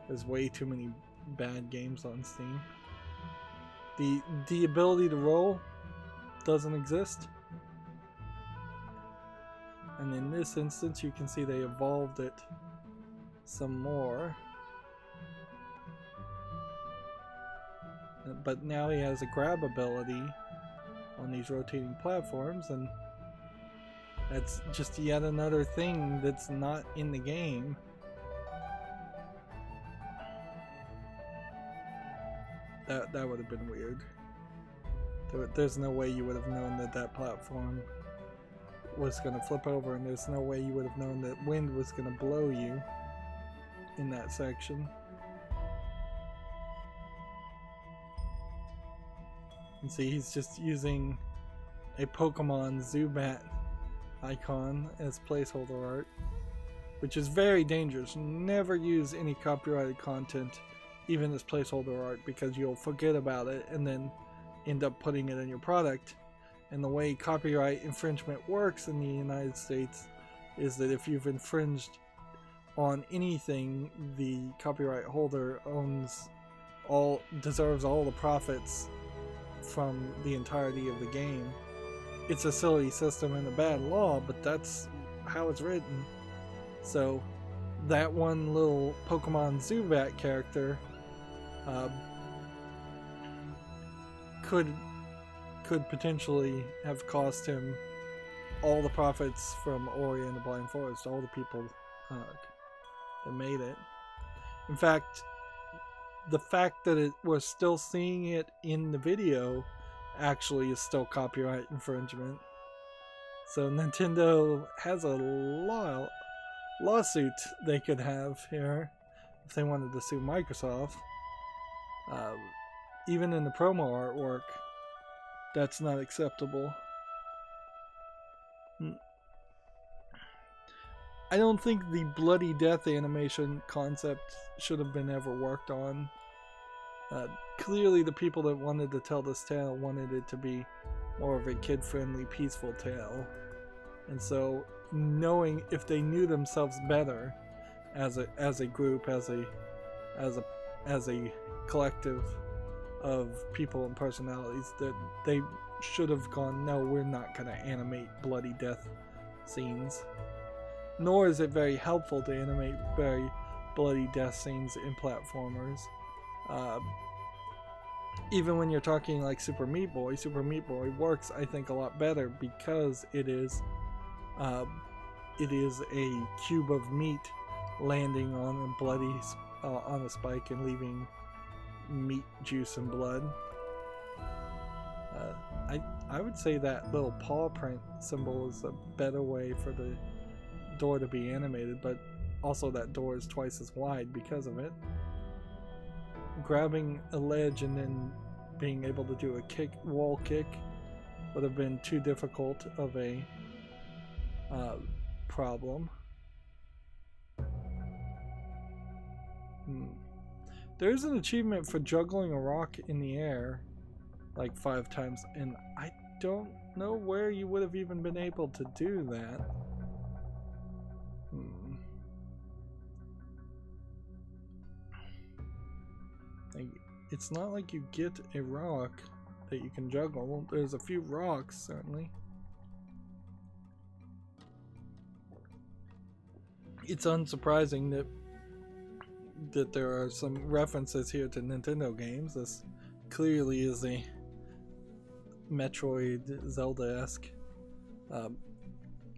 There's way too many bad games on Steam. The ability to roll doesn't exist. And in this instance, you can see they evolved it some more. But now he has a grab ability on these rotating platforms, and that's just yet another thing that's not in the game. That would have been weird. There's no way you would have known that platform was going to flip over, and there's no way you would have known that wind was going to blow you in that section. And see, he's just using a Pokemon Zubat icon as placeholder art, which is very dangerous. Never use any copyrighted content even as placeholder art, because you'll forget about it and then end up putting it in your product. And the way copyright infringement works in the United States is that if you've infringed on anything, the copyright holder deserves all the profits from the entirety of the game. It's a silly system and a bad law, but that's how it's written. So that one little Pokemon Zubat character could potentially have cost him all the profits from Ori and the Blind Forest, all the people that made it. In fact, the fact that we're still seeing it in the video actually is still copyright infringement. So Nintendo has a lawsuit they could have here if they wanted to sue Microsoft. Even in the promo artwork, that's not acceptable. I don't think the bloody death animation concept should have been ever worked on. Clearly the people that wanted to tell this tale wanted it to be more of a kid-friendly, peaceful tale. And so, knowing if they knew themselves better as a group, as a collective of people and personalities, that they should have gone, no, we're not going to animate bloody death scenes. Nor is it very helpful to animate very bloody death scenes in platformers. Even when you're talking like Super Meat Boy works, I think, a lot better because it is a cube of meat landing on a bloody on a spike and leaving meat juice and blood. I would say that little paw print symbol is a better way for the door to be animated, but also that door is twice as wide because of it. Grabbing a ledge and then being able to do a wall kick would have been too difficult of a problem. There's an achievement for juggling a rock in the air like 5 times, and I don't know where you would have even been able to do that. It's not like you get a rock that you can juggle. Well, there's a few rocks, certainly. It's unsurprising that there are some references here to Nintendo games. This clearly is a Metroid Zelda-esque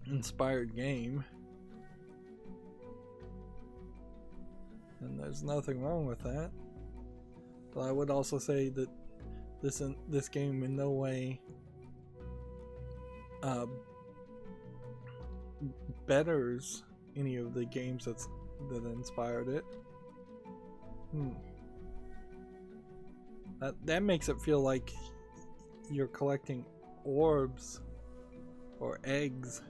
inspired game. And there's nothing wrong with that. But I would also say that this game in no way betters any of the games that inspired it. That makes it feel like you're collecting orbs or eggs.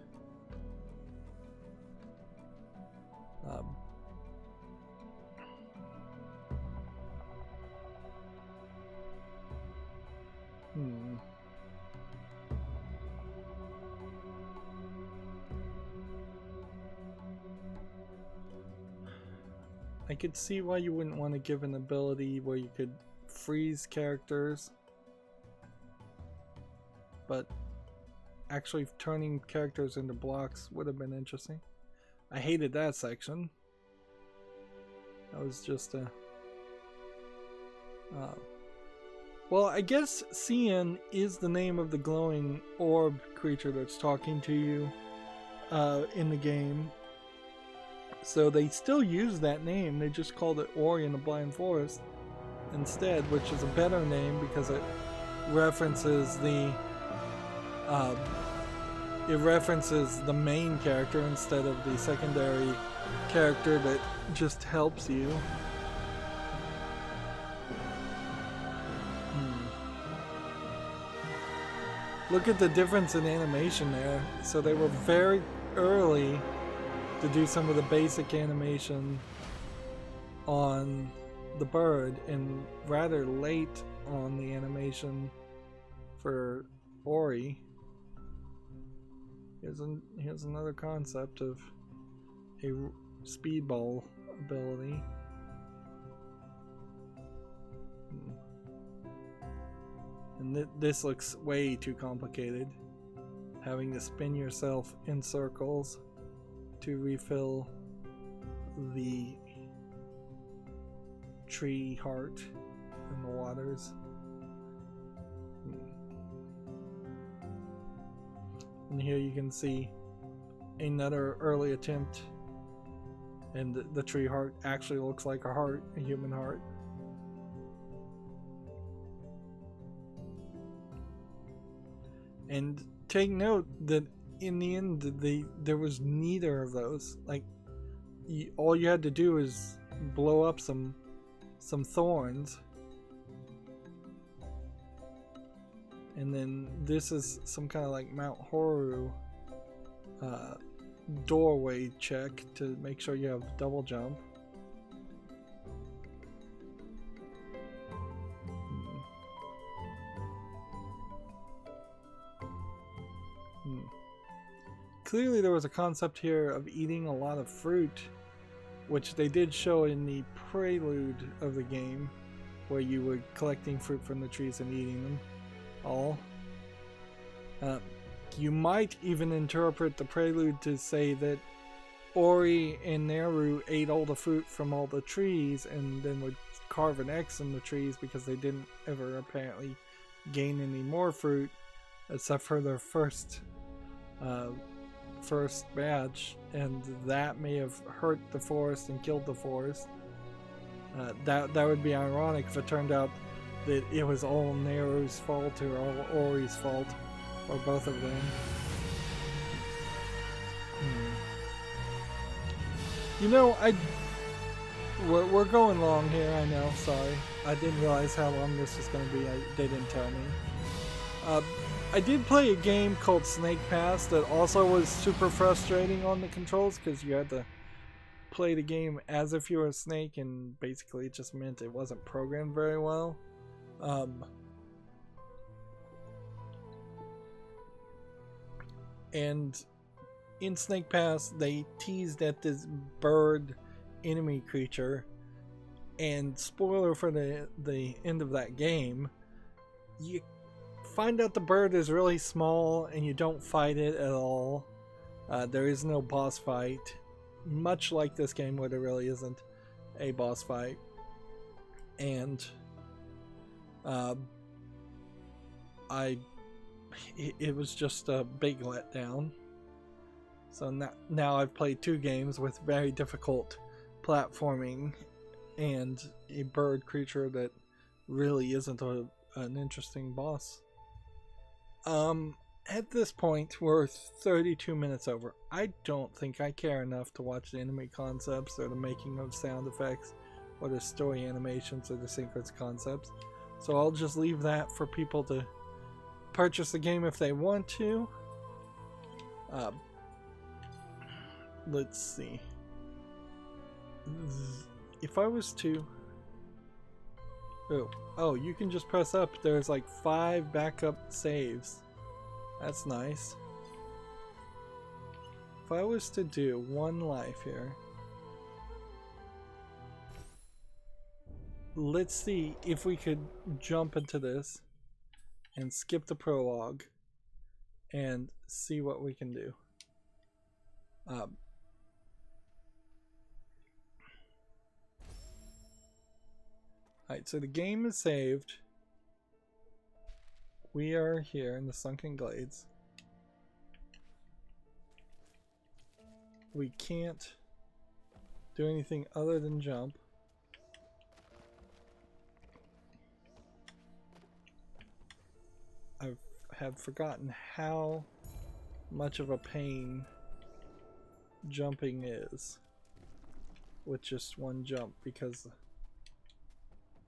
I could see why you wouldn't want to give an ability where you could freeze characters, but actually turning characters into blocks would have been interesting. I hated that section. That was just a... well, I guess Cian is the name of the glowing orb creature that's talking to you in the game. So they still use that name, they just called it Ori in the Blind Forest instead, which is a better name because it references the main character instead of the secondary character that just helps you. Look at the difference in animation there. So they were very early to do some of the basic animation on the bird and rather late on the animation for Ori. Here's another concept of a speedball ability. And this looks way too complicated. Having to spin yourself in circles to refill the tree heart in the waters. And here you can see another early attempt, and the tree heart actually looks like a heart, a human heart. And take note that in the end there was neither of those. Like, all you had to do is blow up some thorns. And then this is some kind of like Mount Horu doorway check to make sure you have double jump. Clearly there was a concept here of eating a lot of fruit, which they did show in the prelude of the game, where you were collecting fruit from the trees and eating them all. You might even interpret the prelude to say that Ori and Naru ate all the fruit from all the trees and then would carve an X in the trees because they didn't ever apparently gain any more fruit except for their first batch, and that may have hurt the forest and killed the forest. That would be ironic if it turned out that it was all Naru's fault or all Ori's fault, or both of them. You know, we're going long here, I know, sorry. I didn't realize how long this was going to be, they didn't tell me. I did play a game called Snake Pass that also was super frustrating on the controls because you had to play the game as if you were a snake, and basically it just meant it wasn't programmed very well. And in Snake Pass they teased at this bird enemy creature, and spoiler for the end of that game, you find out the bird is really small and you don't fight it at all. There is no boss fight, much like this game where there really isn't a boss fight. And it was just a big letdown. So now I've played 2 games with very difficult platforming and a bird creature that really isn't an interesting boss. At this point, we're 32 minutes over. I don't think I care enough to watch the enemy concepts or the making of sound effects or the story animations or the sequence concepts. So I'll just leave that for people to purchase the game if they want to. Let's see. If I was to... Oh, you can just press up. There's like 5 backup saves. That's nice. If I was to do 1 life here, let's see if we could jump into this and skip the prologue and see what we can do. Alright, so the game is saved. We are here in the Sunken Glades. We can't do anything other than jump. I have forgotten how much of a pain jumping is with just 1 jump, because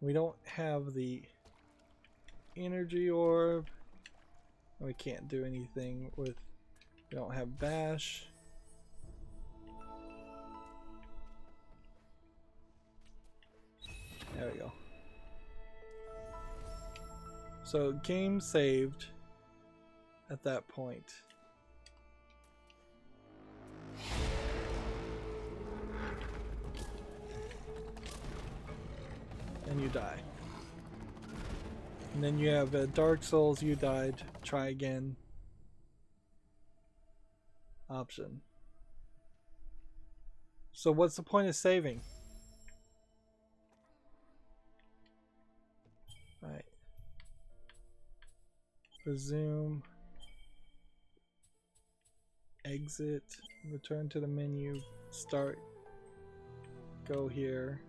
we don't have the energy orb. We can't do anything with... We don't have bash. There we go. So game saved at that point. And you die. And then you have Dark Souls, you died, try again. Option. So what's the point of saving? Right. Resume. Exit. Return to the menu. Start. Go here.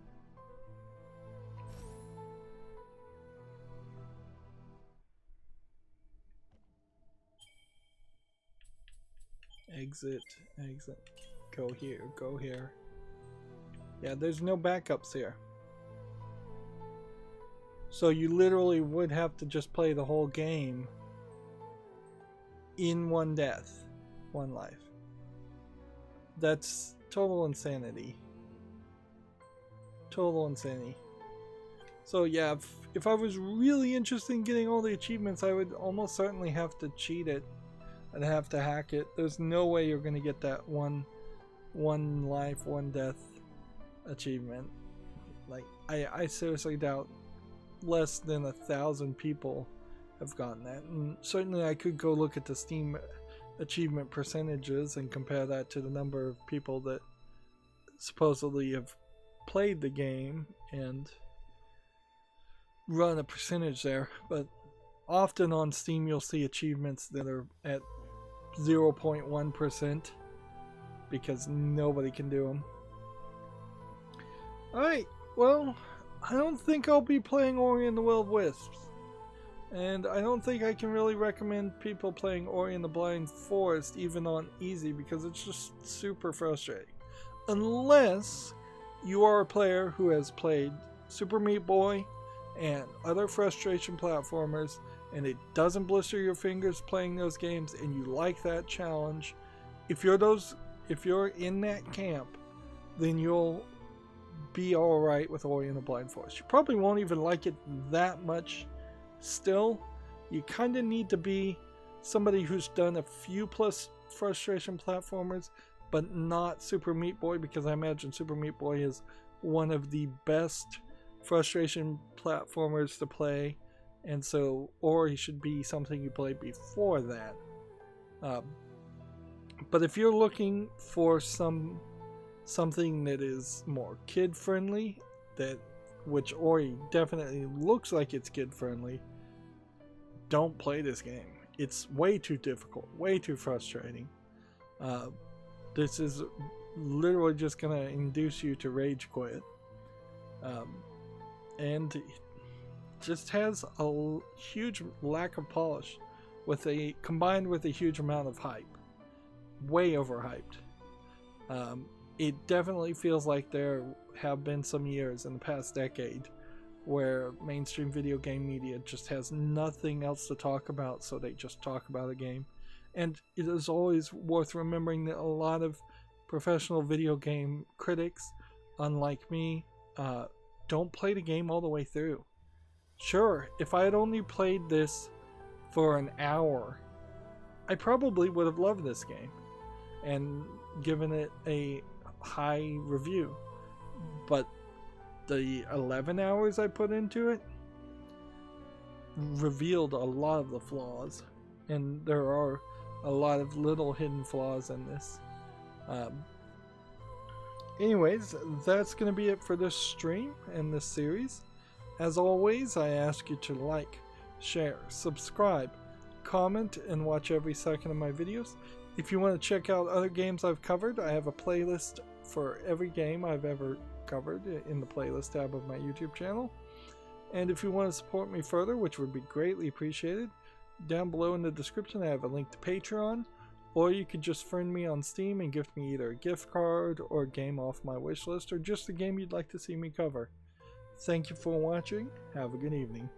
Exit, exit, go here, Yeah, there's no backups here. So you literally would have to just play the whole game in one death, one life. That's total insanity. Total insanity. So yeah, if I was really interested in getting all the achievements, I would almost certainly have to cheat it. I'd have to hack it. There's no way you're going to get that one life, one death achievement. Like, I seriously doubt less than 1,000 people have gotten that. And certainly I could go look at the Steam achievement percentages and compare that to the number of people that supposedly have played the game and run a percentage there. But often on Steam you'll see achievements that are at 0.1% because nobody can do them. Alright, well, I don't think I'll be playing Ori and the Will of Wisps. And I don't think I can really recommend people playing Ori and the Blind Forest even on easy because it's just super frustrating. Unless you are a player who has played Super Meat Boy and other frustration platformers and it doesn't blister your fingers playing those games and you like that challenge. If you're in that camp, then you'll be alright with Ori and the Blind Forest. You probably won't even like it that much still. You kind of need to be somebody who's done a few plus frustration platformers, but not Super Meat Boy, because I imagine Super Meat Boy is one of the best frustration platformers to play, and so Ori should be something you play before that. But if you're looking for something that is more kid friendly, which Ori definitely looks like it's kid friendly, don't play this game. It's way too difficult, way too frustrating. This is literally just going to induce you to rage quit. And it just has a huge lack of polish combined with a huge amount of hype. Way overhyped. It definitely feels like there have been some years in the past decade where mainstream video game media just has nothing else to talk about, so they just talk about a game. And it is always worth remembering that a lot of professional video game critics, unlike me, don't play the game all the way through. Sure, if I had only played this for an hour, I probably would have loved this game and given it a high review. But the 11 hours I put into it revealed a lot of the flaws, and there are a lot of little hidden flaws in this. Anyways, that's going to be it for this stream and this series. As always, I ask you to like, share, subscribe, comment, and watch every second of my videos. If you want to check out other games I've covered, I have a playlist for every game I've ever covered in the playlist tab of my YouTube channel. And if you want to support me further, which would be greatly appreciated, down below in the description I have a link to Patreon, or you could just friend me on Steam and gift me either a gift card or a game off my wish list, or just a game you'd like to see me cover. Thank you for watching. Have a good evening.